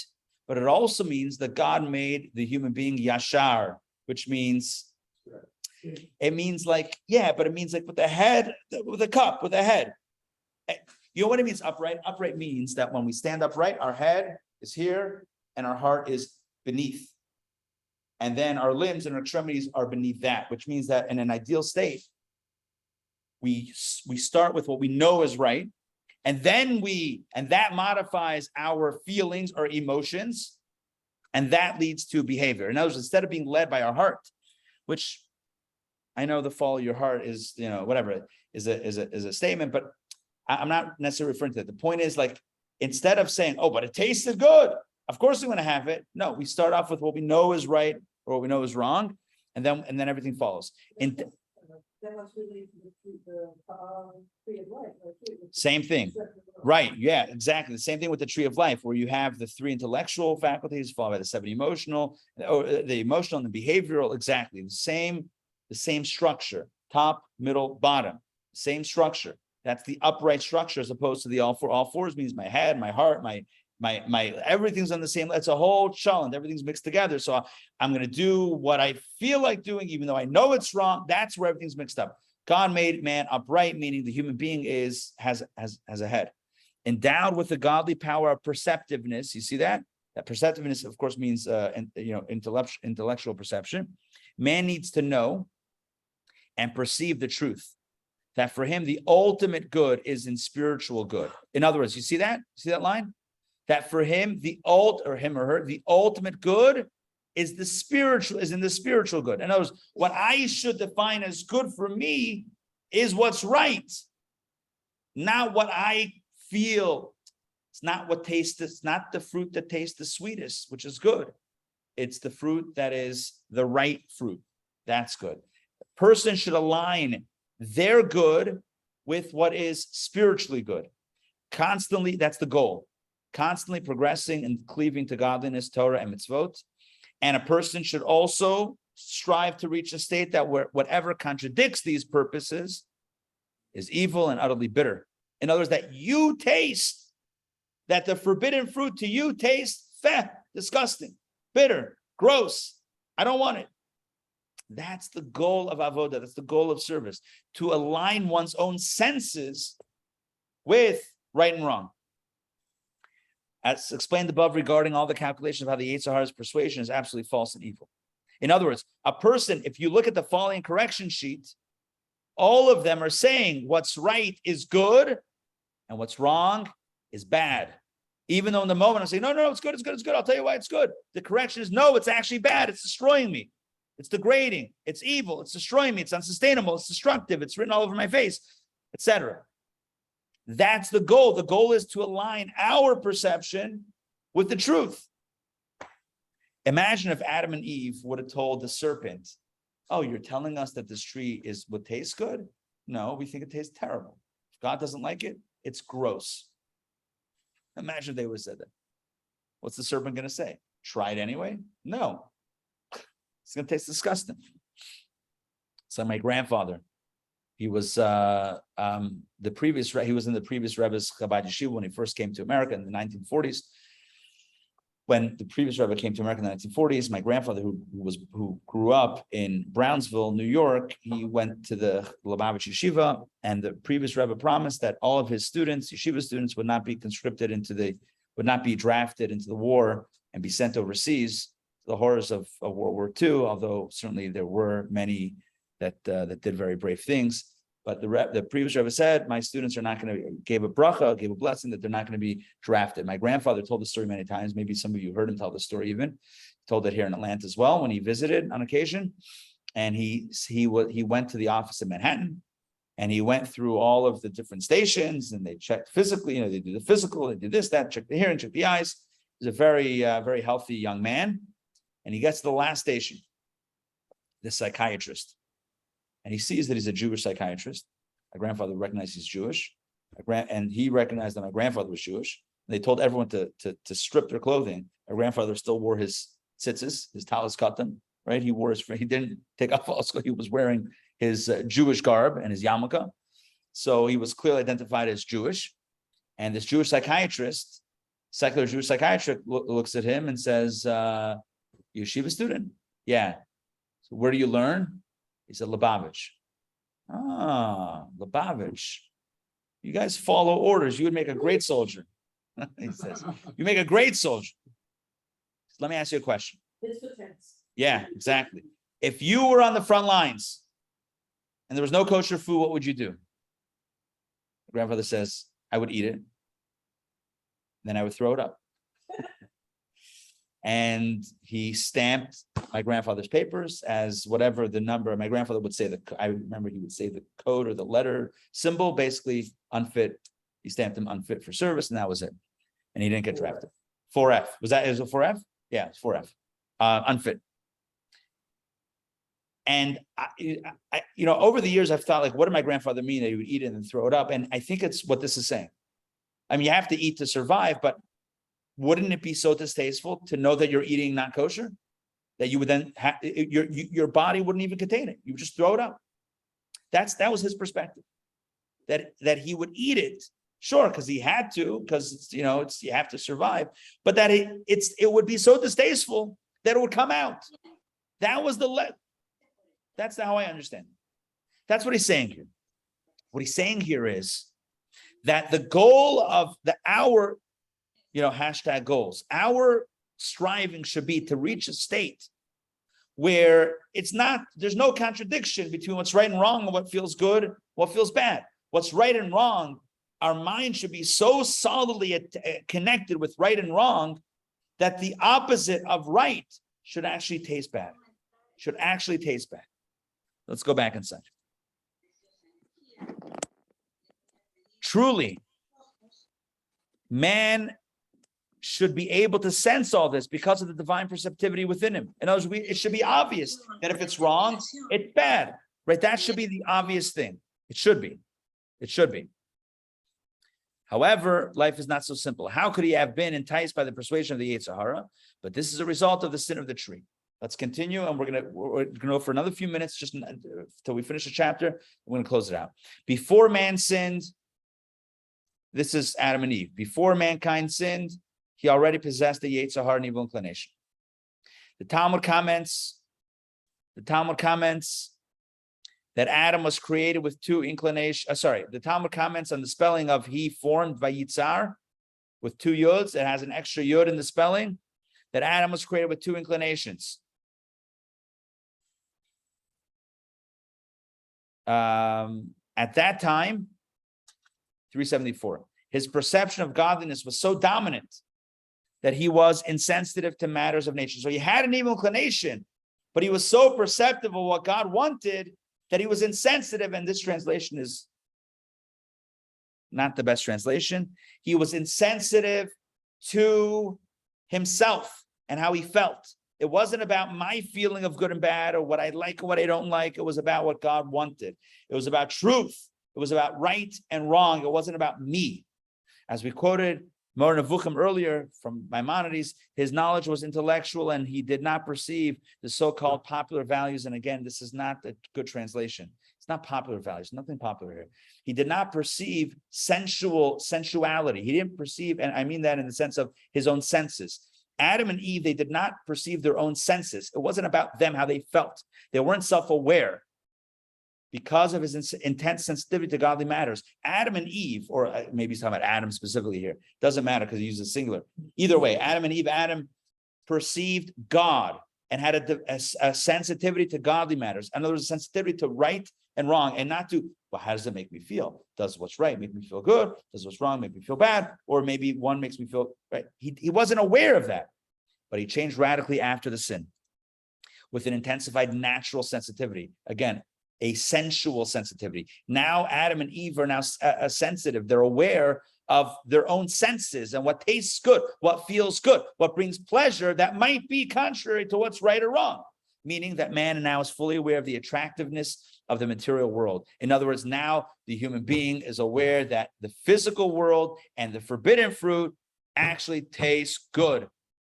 but it also means that God made the human being yashar, which means it means like, yeah, but it means like with the head, with a cup, with a head. You know what it means, upright? Upright means that when we stand upright, our head is here and our heart is beneath. And then our limbs and our extremities are beneath that, which means that in an ideal state, we start with what we know is right. And then that modifies our feelings or emotions. And that leads to behavior. In other words, instead of being led by our heart, which I know the follow your heart is, whatever is a statement, but I'm not necessarily referring to that. The point is, like, instead of saying, oh, but it tasted good, of course I'm going to have it. No, we start off with what we know is right or what we know is wrong, and then everything follows. That must relate to the tree of life. Same thing. Right. Yeah, exactly. The same thing with the tree of life, where you have the 3 intellectual faculties followed by the 7 emotional, or the emotional and the behavioral. Exactly. The same structure, top, middle, bottom, same structure. That's the upright structure as opposed to the all four. All fours means my head, my heart, my everything's on the same. It's a whole challenge. Everything's mixed together. So I'm going to do what I feel like doing, even though I know it's wrong. That's where everything's mixed up. God made man upright, meaning the human being has a head, endowed with the godly power of perceptiveness. You see that? That perceptiveness, of course, means intellectual perception. Man needs to know and perceive the truth. That for him, the ultimate good is in spiritual good. In other words, you see that? See that line? That for him, the ultimate good is in the spiritual good. In other words, what I should define as good for me is what's right, not what I feel. It's not it's not the fruit that tastes the sweetest, which is good. It's the fruit that is the right fruit. That's good. A person should align their good with what is spiritually good. Constantly, that's the goal. Constantly progressing and cleaving to godliness, Torah, and mitzvot. And a person should also strive to reach a state that where whatever contradicts these purposes is evil and utterly bitter. In other words, that you taste, that the forbidden fruit to you tastes disgusting, bitter, gross. I don't want it. That's the goal of avodah. That's the goal of service, to align one's own senses with right and wrong. As explained above regarding all the calculations of how the Yetzer Hara's persuasion is absolutely false and evil. In other words, a person, if you look at the folly and correction sheet, all of them are saying what's right is good and what's wrong is bad. Even though in the moment I'm saying, no, it's good, it's good, it's good. I'll tell you why it's good. The correction is, no, it's actually bad. It's destroying me. It's degrading. It's evil. It's destroying me. It's unsustainable. It's destructive. It's written all over my face, etc. That's the goal. The goal is to align our perception with the truth. Imagine if Adam and Eve would have told the serpent, oh, you're telling us that this tree would taste good? No, we think it tastes terrible. If God doesn't like it, it's gross. Imagine if they would have said that. What's the serpent going to say? Try it anyway? No. It's going to taste disgusting. So my grandfather, he was he was in the previous Rebbe's Chabad Yeshiva when he first came to America in the 1940s. When the previous Rebbe came to America in the 1940s, my grandfather, who grew up in Brownsville, New York, he went to the Lubavitch Yeshiva, and the previous Rebbe promised that all of his students, Yeshiva students, would not be conscripted would not be drafted into the war and be sent overseas. The horrors of World War II, although certainly there were many that did very brave things. But the previous Rebbe said, my students are not going to, gave a blessing that they're not going to be drafted. My grandfather told the story many times. Maybe some of you heard him tell the story even. He told it here in Atlanta as well when he visited on occasion. And he went to the office in Manhattan, and he went through all of the different stations, and they checked physically, they do the physical, they do this, that, check the hearing, check the eyes. He's a very, very healthy young man. And he gets to the last station, the psychiatrist. And he sees that he's a Jewish psychiatrist. My grandfather recognized he's Jewish. And he recognized that my grandfather was Jewish. And they told everyone to strip their clothing. My grandfather still wore his tzitzis, his talis katan, right? He didn't take off all, he was wearing his Jewish garb and his yarmulke. So he was clearly identified as Jewish. And this Jewish psychiatrist, secular Jewish psychiatrist, looks at him and says, yeshiva student? Yeah. So where do you learn? He said, Lubavitch. Ah, Lubavitch. You guys follow orders. You would make a great soldier. He says, you make a great soldier. Let me ask you a question. Yeah, exactly. If you were on the front lines and there was no kosher food, what would you do? My grandfather says, I would eat it. Then I would throw it up. And he stamped my grandfather's papers as whatever the number. My grandfather would say I remember he would say the code or the letter symbol, basically unfit. He stamped him unfit for service, and that was it. And he didn't get drafted. 4F. Is it 4F? Yeah, it's 4F. Unfit. And I, over the years, I've thought, like, what did my grandfather mean that he would eat it and then throw it up? And I think it's what this is saying. I mean, you have to eat to survive, but wouldn't it be so distasteful to know that you're eating not kosher, that you would then your body wouldn't even contain it? You would just throw it up. That was his perspective. That he would eat it, sure, because he had to, because you have to survive, but that it would be so distasteful that it would come out. That was that's how I understand it. That's what he's saying here. What he's saying here is that the goal of our hashtag goals, our striving should be to reach a state where there's no contradiction between what's right and wrong and what feels good, what feels bad. What's right and wrong, our mind should be so solidly connected with right and wrong that the opposite of right should actually taste bad. Let's go back inside. Truly, man should be able to sense all this because of the divine perceptivity within him. In other words, it should be obvious that if it's wrong, it's bad, right? That should be the obvious thing. It should be. However, life is not so simple. How could he have been enticed by the persuasion of the Yetzer Hara? But this is a result of the sin of the tree. Let's continue, and we're gonna go for another few minutes, just until we finish the chapter. We're gonna close it out. Before man sinned, this is Adam and Eve. Before mankind sinned, he already possessed the Yetzer Hara and evil inclination. The Talmud comments that Adam was created with two inclinations. The Talmud comments on the spelling of he formed Vayitzar with two yods. It has an extra yod in the spelling. That Adam was created with two inclinations. At that time, 374, his perception of godliness was so dominant that he was insensitive to matters of nature. So he had an evil inclination, but he was so perceptive of what God wanted that he was insensitive. And this translation is not the best translation. He was insensitive to himself and how he felt. It wasn't about my feeling of good and bad or what I like or what I don't like. It was about what God wanted. It was about truth. It was about right and wrong. It wasn't about me. As we quoted More Nevuchim earlier from Maimonides, his knowledge was intellectual and he did not perceive the so-called popular values. And again, this is not a good translation. It's not popular values, nothing popular here. He did not perceive sensuality. He didn't perceive, and I mean that in the sense of his own senses. Adam and Eve, they did not perceive their own senses. It wasn't about them, how they felt. They weren't self-aware because of his intense sensitivity to godly matters. Adam and Eve, or maybe he's talking about Adam specifically here. Doesn't matter because he uses singular. Either way, Adam and Eve, Adam perceived God and had a sensitivity to godly matters. In other words, a sensitivity to right and wrong, and not to, well, how does it make me feel? Does what's right make me feel good? Does what's wrong make me feel bad? Or maybe one makes me feel right. He wasn't aware of that, but he changed radically after the sin with an intensified natural sensitivity. Again, a sensual sensitivity. Now Adam and Eve are now sensitive. They're aware of their own senses and what tastes good, what feels good, what brings pleasure that might be contrary to what's right or wrong. Meaning that man now is fully aware of the attractiveness of the material world. In other words, now the human being is aware that the physical world and the forbidden fruit actually taste good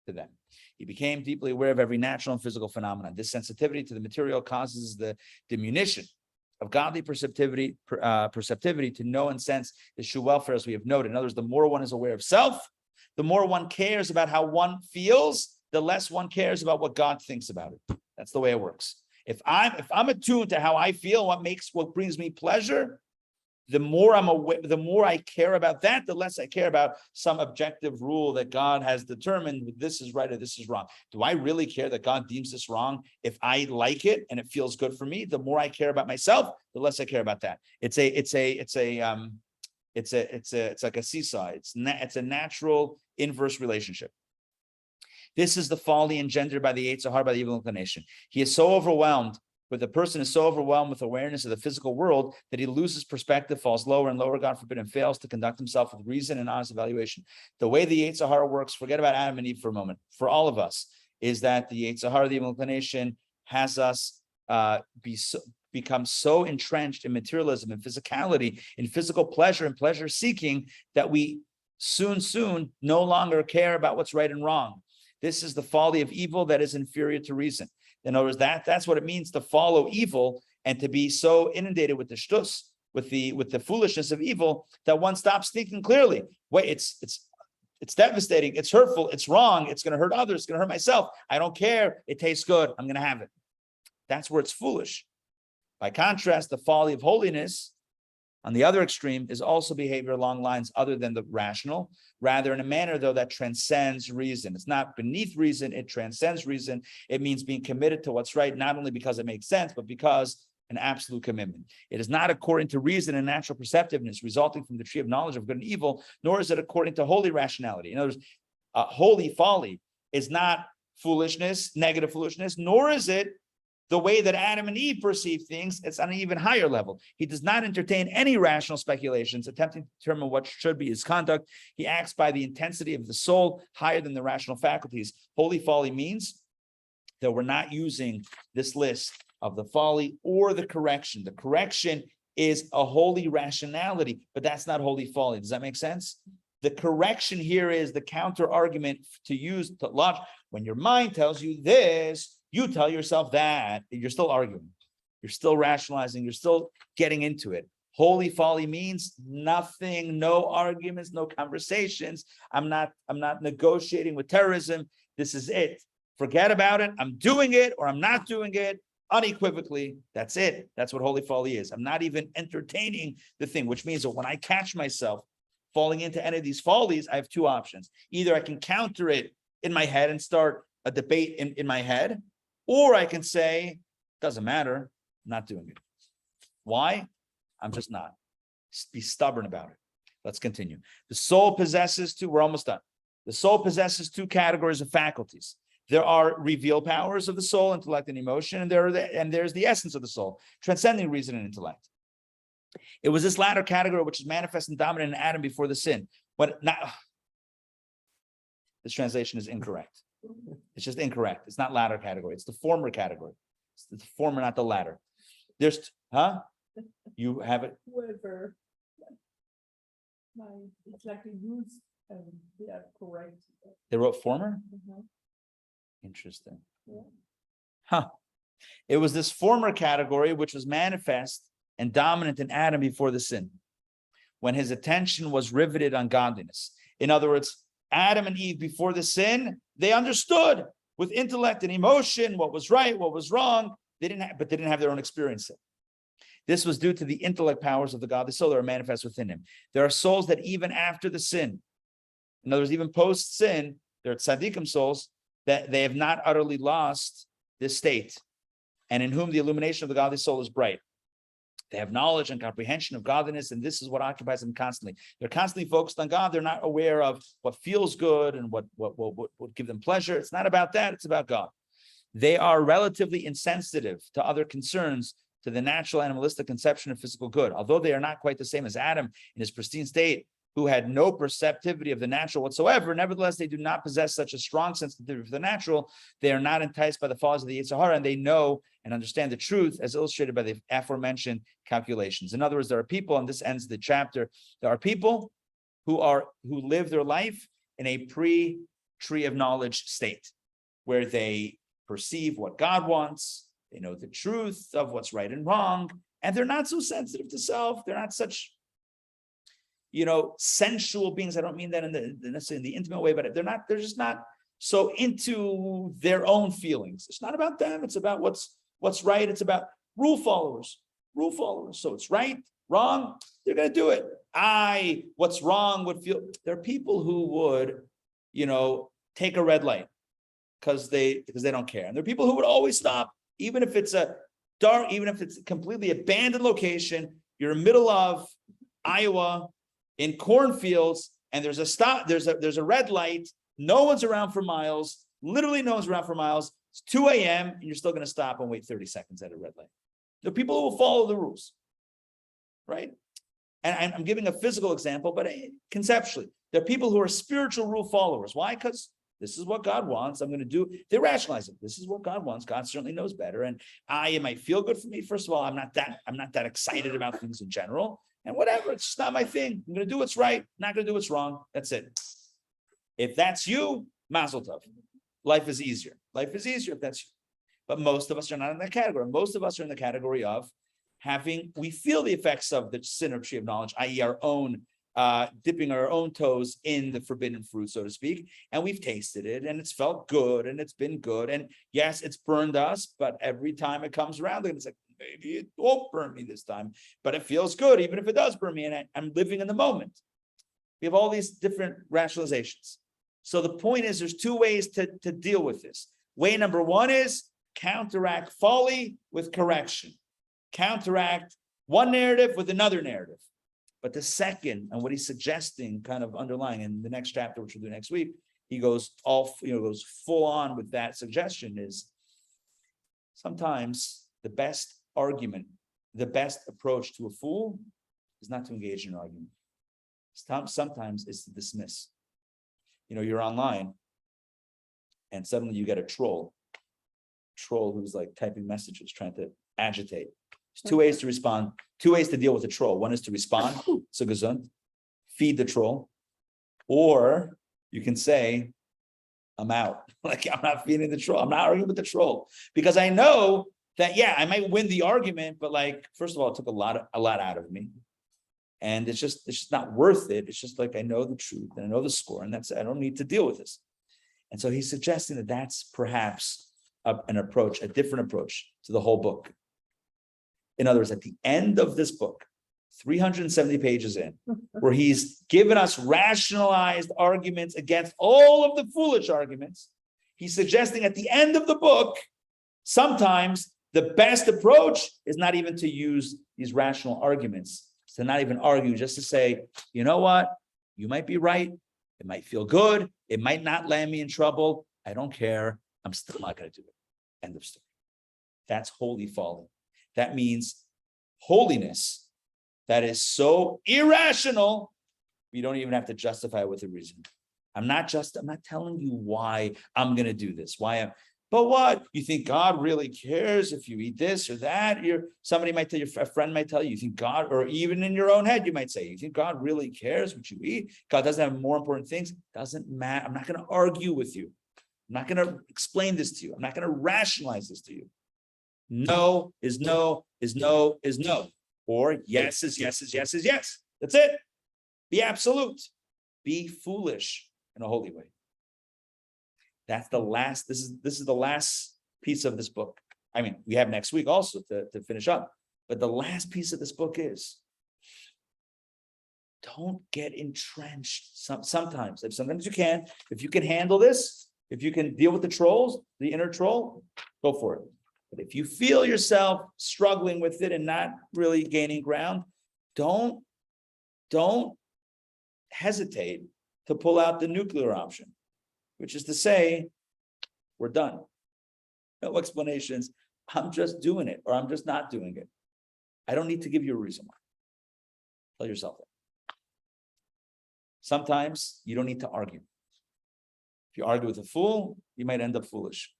to them. He became deeply aware of every natural and physical phenomenon. This sensitivity to the material causes the diminution of godly perceptivity to know and sense the true welfare, as we have noted. In other words, the more one is aware of self, the more one cares about how one feels, the less one cares about what God thinks about it. That's the way it works. If I'm attuned to how I feel, what brings me pleasure, the more I'm aware, the more I care about that, the less I care about some objective rule that God has determined this is right or this is wrong. Do I really care that God deems this wrong? If I like it and it feels good for me, the more I care about myself, the less I care about that. It's like a seesaw. It's a natural inverse relationship. This is the folly engendered by the Yetzer Hara, by the evil inclination. He is so overwhelmed. But the person is so overwhelmed with awareness of the physical world that he loses perspective, falls lower and lower, God forbid, and fails to conduct himself with reason and honest evaluation. The way the Yetzer Hara works, forget about Adam and Eve for a moment, for all of us, is that the Yetzer Hara, the evil inclination, has us become so entrenched in materialism and physicality, in physical pleasure and pleasure seeking, that we soon no longer care about what's right and wrong. This is the folly of evil that is inferior to reason. In other words, that's what it means to follow evil and to be so inundated with the shtus, with the foolishness of evil, that one stops thinking clearly. Wait, it's devastating, it's hurtful, it's wrong, it's going to hurt others, it's going to hurt myself. I don't care. It tastes good. I'm going to have it. That's where it's foolish. By contrast, the folly of holiness, on the other extreme, is also behavior along lines other than the rational, rather in a manner, though, that transcends reason. It's not beneath reason, it transcends reason. It means being committed to what's right, not only because it makes sense, but because an absolute commitment. It is not according to reason and natural perceptiveness resulting from the tree of knowledge of good and evil, nor is it according to holy rationality. In other words, holy folly is not foolishness, negative foolishness, nor is it the way that Adam and Eve perceive things. It's on an even higher level. He does not entertain any rational speculations, attempting to determine what should be his conduct. He acts by the intensity of the soul, higher than the rational faculties. Holy folly means that we're not using this list of the folly or the correction. The correction is a holy rationality, but that's not holy folly. Does that make sense? The correction here is the counter argument to use to logic. When your mind tells you this, you tell yourself that. You're still arguing. You're still rationalizing. You're still getting into it. Holy folly means nothing, no arguments, no conversations. I'm not negotiating with terrorism. This is it. Forget about it. I'm doing it or I'm not doing it unequivocally. That's it. That's what holy folly is. I'm not even entertaining the thing, which means that when I catch myself falling into any of these follies, I have two options. Either I can counter it in my head and start a debate in my head, or I can say, doesn't matter, I'm not doing it. Why? I'm just not. Be stubborn about it. Let's continue. The soul possesses we're almost done. The soul possesses two categories of faculties. There are revealed powers of the soul, intellect and emotion, and there's the essence of the soul, transcending reason and intellect. It was this latter category which is manifest and dominant in Adam before the sin. This translation is incorrect. It's just incorrect. It's not latter category. It's the former category. It's the former, not the latter. You have it. Whoever, it's like a used And, yeah, correct. They wrote former? Mhm. Interesting. Yeah. Huh. It was this former category which was manifest and dominant in Adam before the sin, when his attention was riveted on godliness. In other words, Adam and Eve before the sin, they understood with intellect and emotion what was right, what was wrong. They didn't have their own experience. This was due to the intellect powers of the godly soul that are manifest within him. There are souls that even after the sin, in other words, even post-sin, there are tzaddikim souls that they have not utterly lost this state, and in whom the illumination of the godly soul is bright. They have knowledge and comprehension of godliness, and this is what occupies them constantly. They're constantly focused on God. They're not aware of what feels good and what would give them pleasure. It's not about that. It's about God. They are relatively insensitive to other concerns, to the natural animalistic conception of physical good. Although they are not quite the same as Adam in his pristine state, who had no perceptivity of the natural whatsoever, nevertheless, they do not possess such a strong sensitivity for the natural. They are not enticed by the follies of the Yetzer Hara, and they know and understand the truth as illustrated by the aforementioned calculations. In other words, there are people, and this ends the chapter, there are people who live their life in a pre-tree of knowledge state, where they perceive what God wants, they know the truth of what's right and wrong, and they're not so sensitive to self. They're not such, sensual beings. I don't mean that necessarily in the intimate way, but they're just not so into their own feelings. It's not about them. It's about what's right. It's about rule followers. So it's right, wrong, they're going to do it. What's wrong would feel. There are people who would, take a red light because they don't care. And there are people who would always stop, even if it's even if it's a completely abandoned location. You're in the middle of Iowa in cornfields, and there's a red light. No one's around for miles. Literally, no one's around for miles. It's 2 a.m. and you're still going to stop and wait 30 seconds at a red light. There are people who will follow the rules, right? And I'm giving a physical example, but conceptually, there are people who are spiritual rule followers. Why? Because this is what God wants. I'm going to do. They rationalize it. This is what God wants. God certainly knows better. And it might feel good for me. First of all, I'm not that excited about things in general. And whatever, it's just not my thing. I'm going to do what's right. Not going to do what's wrong. That's it. If that's you, mazel tov. Life is easier. Life is easier if that's you. But most of us are not in that category. Most of us are in the category of we feel the effects of the sin of tree of knowledge, i.e. our own dipping our own toes in the forbidden fruit, so to speak, and we've tasted it, and it's felt good, and it's been good, and yes, it's burned us, but every time it comes around, it's like, maybe it won't burn me this time, but it feels good, even if it does burn me, and I'm living in the moment. We have all these different rationalizations. So the point is, there's two ways to deal with this. Way number one is counteract folly with correction. Counteract one narrative with another narrative. But the second, and what he's suggesting, kind of underlying in the next chapter, which we'll do next week, he goes goes full on with that suggestion is sometimes the best argument, the best approach to a fool is not to engage in an argument. Sometimes it's to dismiss. You're online and suddenly you get a troll who's like typing messages, trying to agitate. There's two ways to respond, two ways to deal with a troll. One is to respond, so gesund, feed the troll, or you can say, I'm out. Like, I'm not feeding the troll. I'm not arguing with the troll because I know that, I might win the argument, but first of all, it took a lot out of me. And it's just not worth it. It's just like, I know the truth and I know the score, and I don't need to deal with this. And so he's suggesting that that's perhaps a different approach to the whole book. In other words, at the end of this book, 370 pages in, where he's given us rationalized arguments against all of the foolish arguments, he's suggesting at the end of the book, sometimes the best approach is not even to use these rational arguments, to not even argue, just to say, you know what, you might be right, it might feel good, it might not land me in trouble, I don't care, I'm still not going to do it. End of story. That's holy folly. That means holiness that is so irrational, you don't even have to justify it with a reason. I'm not telling you why I'm going to do this, why But what? You think God really cares if you eat this or that? Somebody might tell you, a friend might tell you, you think God, or even in your own head, you might say, you think God really cares what you eat? God doesn't have more important things. Doesn't matter. I'm not going to argue with you. I'm not going to explain this to you. I'm not going to rationalize this to you. No is no is no is no. Or yes is yes is yes is yes. That's it. Be absolute. Be foolish in a holy way. That's the last, this is the last piece of this book. I mean, we have next week also to finish up. But the last piece of this book is don't get entrenched. Sometimes you can. If you can handle this, if you can deal with the trolls, the inner troll, go for it. But if you feel yourself struggling with it and not really gaining ground, don't hesitate to pull out the nuclear option, which is to say, we're done. No explanations. I'm just doing it, or I'm just not doing it. I don't need to give you a reason why. Tell yourself that. Sometimes you don't need to argue. If you argue with a fool, you might end up foolish.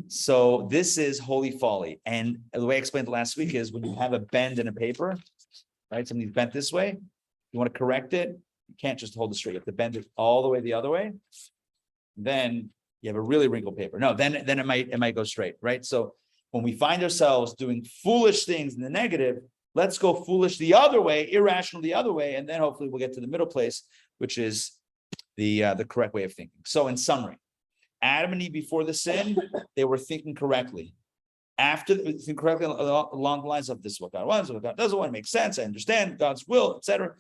So this is holy folly. And the way I explained it last week is when you have a bend in a paper, right? Something's bent this way. You want to correct it. You can't just hold it straight. You have to bend it all the way the other way. Then you have a really wrinkled paper. No, then it might go straight, right? So when we find ourselves doing foolish things in the negative, let's go foolish the other way, irrational the other way, and then hopefully we'll get to the middle place, which is the correct way of thinking. So in summary, Adam and Eve before the sin, they were thinking correctly. After thinking correctly along the lines of this is what God wants, what God doesn't want, it makes sense. I understand God's will, etc.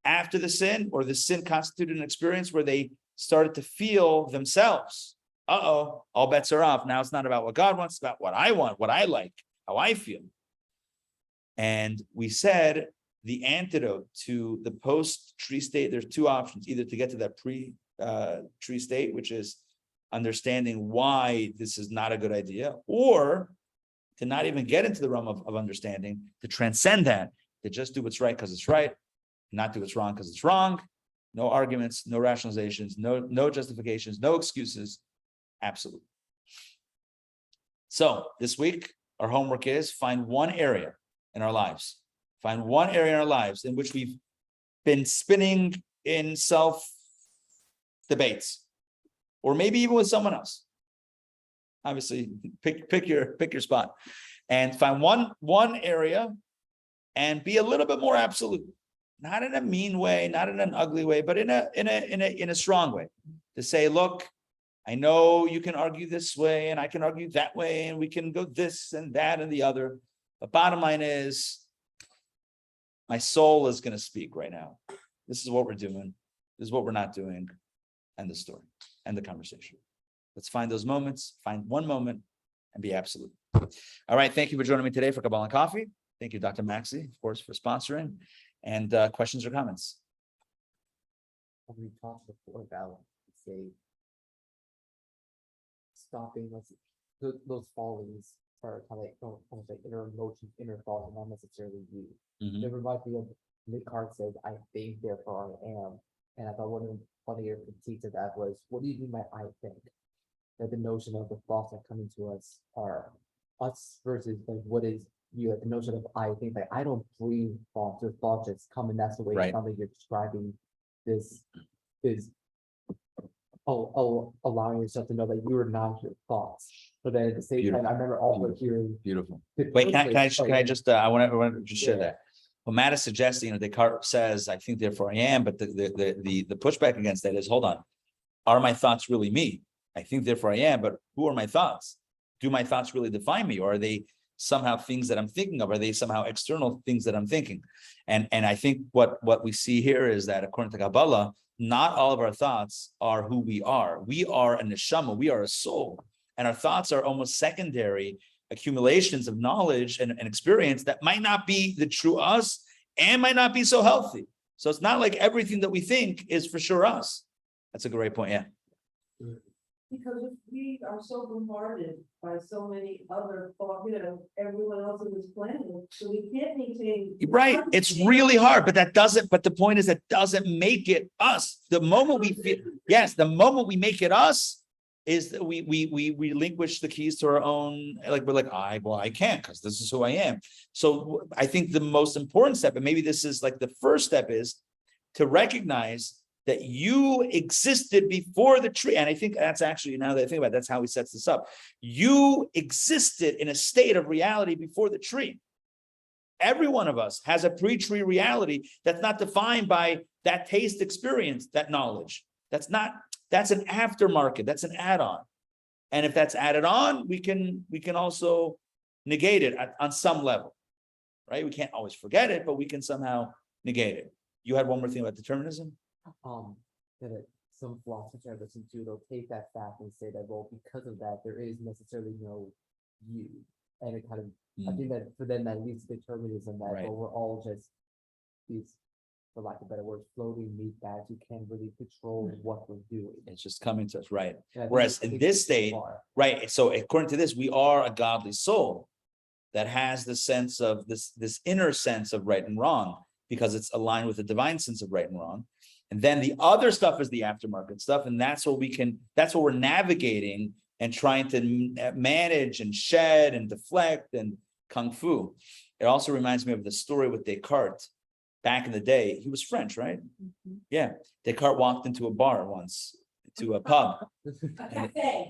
After the sin, or the sin constituted an experience where they started to feel themselves. All bets are off. Now it's not about what God wants, it's about what I want, what I like, how I feel. And we said the antidote to the post-tree state, there's two options, either to get to that pre-tree state, which is understanding why this is not a good idea, or to not even get into the realm of understanding, to transcend that, to just do what's right because it's right, not do what's wrong because it's wrong. No arguments, no rationalizations, no justifications, no excuses. Absolute. So this week, our homework is find one area in our lives. Find one area in our lives in which we've been spinning in self-debates, or maybe even with someone else. Obviously, pick your spot, and find one area, and be a little bit more absolute. Not in a mean way, not in an ugly way, but in a strong way. To say, look, I know you can argue this way, and I can argue that way, and we can go this and that and the other. The bottom line is, my soul is going to speak right now. This is what we're doing. This is what we're not doing. End the story. End the conversation. Let's find those moments. Find one moment and be absolute. All right. Thank you for joining me today for Kabbalah Coffee. Thank you, Dr. Maxey, of course, for sponsoring. And questions or comments? We talked before about, say, stopping those follies are kind of like almost like inner emotions, inner thoughts, not necessarily you. There might be a mid-card says, I think, therefore I am. And I thought one of your critiques of that was, what do you mean by I think? That the notion of the thoughts that come into us are us versus like what is you, like the notion of I think, like I don't breathe thoughts, or thoughts just come, and that's the way Right. it sounds like you're describing this is allowing yourself to know that you are not your thoughts. But then at the same time, I remember also hearing Beautiful. Wait, can I just I want to just share that. Well, Matt is suggesting, Descartes says, I think, therefore I am, but the pushback against that is, hold on, are my thoughts really me? I think, therefore I am, but who are my thoughts? Do my thoughts really define me? Or are they somehow things that I'm thinking of? Are they somehow external things that I'm thinking? And I think what we see here is that according to Kabbalah, not all of our thoughts are who we are. We are a neshama, we are a soul. And our thoughts are almost secondary accumulations of knowledge and experience that might not be the true us and might not be so healthy. So it's not like everything that we think is for sure us. That's a great point, yeah. Because if we are so bombarded by so many other thoughts, everyone else on this planet, so we can't maintain. Right. It's really hard, but the point is that doesn't make it us. The moment we feel, yes, the moment we make it us, is that we relinquish the keys to our own, like we're like, I can't because this is who I am. So I think the most important step, and maybe this is like the first step, is to recognize that you existed before the tree. And I think that's actually, now that I think about it, that's how he sets this up. You existed in a state of reality before the tree. Every one of us has a pre-tree reality that's not defined by that taste experience, that knowledge. That's an aftermarket, that's an add-on. And if that's added on, we can also negate it on some level, right? We can't always forget it, but we can somehow negate it. You had one more thing about determinism? That some philosophers I listen to, they'll take that fact and say that, well, because of that, there is necessarily no you. And it kind of, I think that for them, that leads to determinism, that Right. well, we're all just these, for lack of better words, floating meat bags who can't really control what we're doing. It's just coming to us, right? And I think Whereas that's- in I think this that's state, far. right, so according to this, we are a godly soul that has the sense of this inner sense of right and wrong, because it's aligned with the divine sense of right and wrong. And then the other stuff is the aftermarket stuff, and that's what we're navigating and trying to manage and shed and deflect and kung fu. It also reminds me of the story with Descartes. Back in the day, he was French, right? Yeah, Descartes walked into a bar once, to a pub,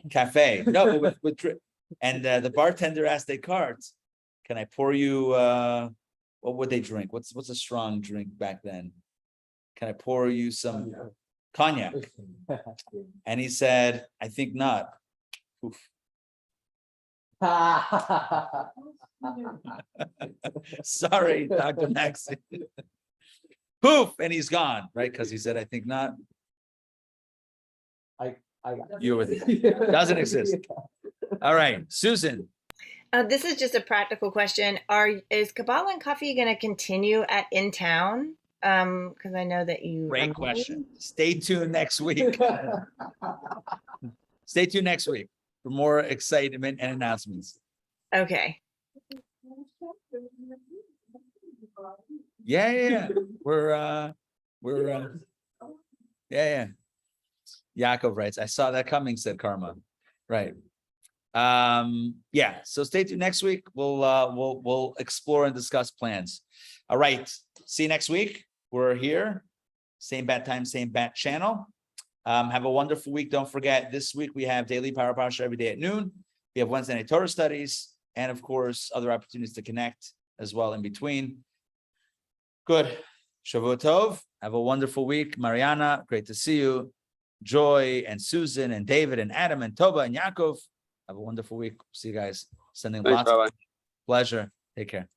cafe. No, and the bartender asked Descartes, "Can I pour you? What would they drink? What's a strong drink back then? Can I pour you some cognac?" And he said, "I think not." Oof. Sorry, Dr. Maxey. Poof, and he's gone, right? Because he said, "I think not." You're with it. Doesn't exist. All right, Susan. This is just a practical question. Is Kabbalah and Coffee going to continue at Intown? Because I know that you. Great question. Stay tuned next week. Stay tuned next week for more excitement and announcements. Okay. Yeah. We're yeah. Yaakov writes, "I saw that coming," said Karma. Right. Yeah. So stay tuned next week. We'll explore and discuss plans. All right. See you next week. We're here. Same bat time, same bat channel. Have a wonderful week. Don't forget, this week we have daily Power Parsha every day at noon. We have Wednesday night Torah studies, and of course, other opportunities to connect as well in between. Good. Shavua Tov. Have a wonderful week. Mariana, great to see you. Joy and Susan and David and Adam and Toba and Yaakov. Have a wonderful week. See you guys. Sending Thanks, lots of Rabbi. pleasure. Take care.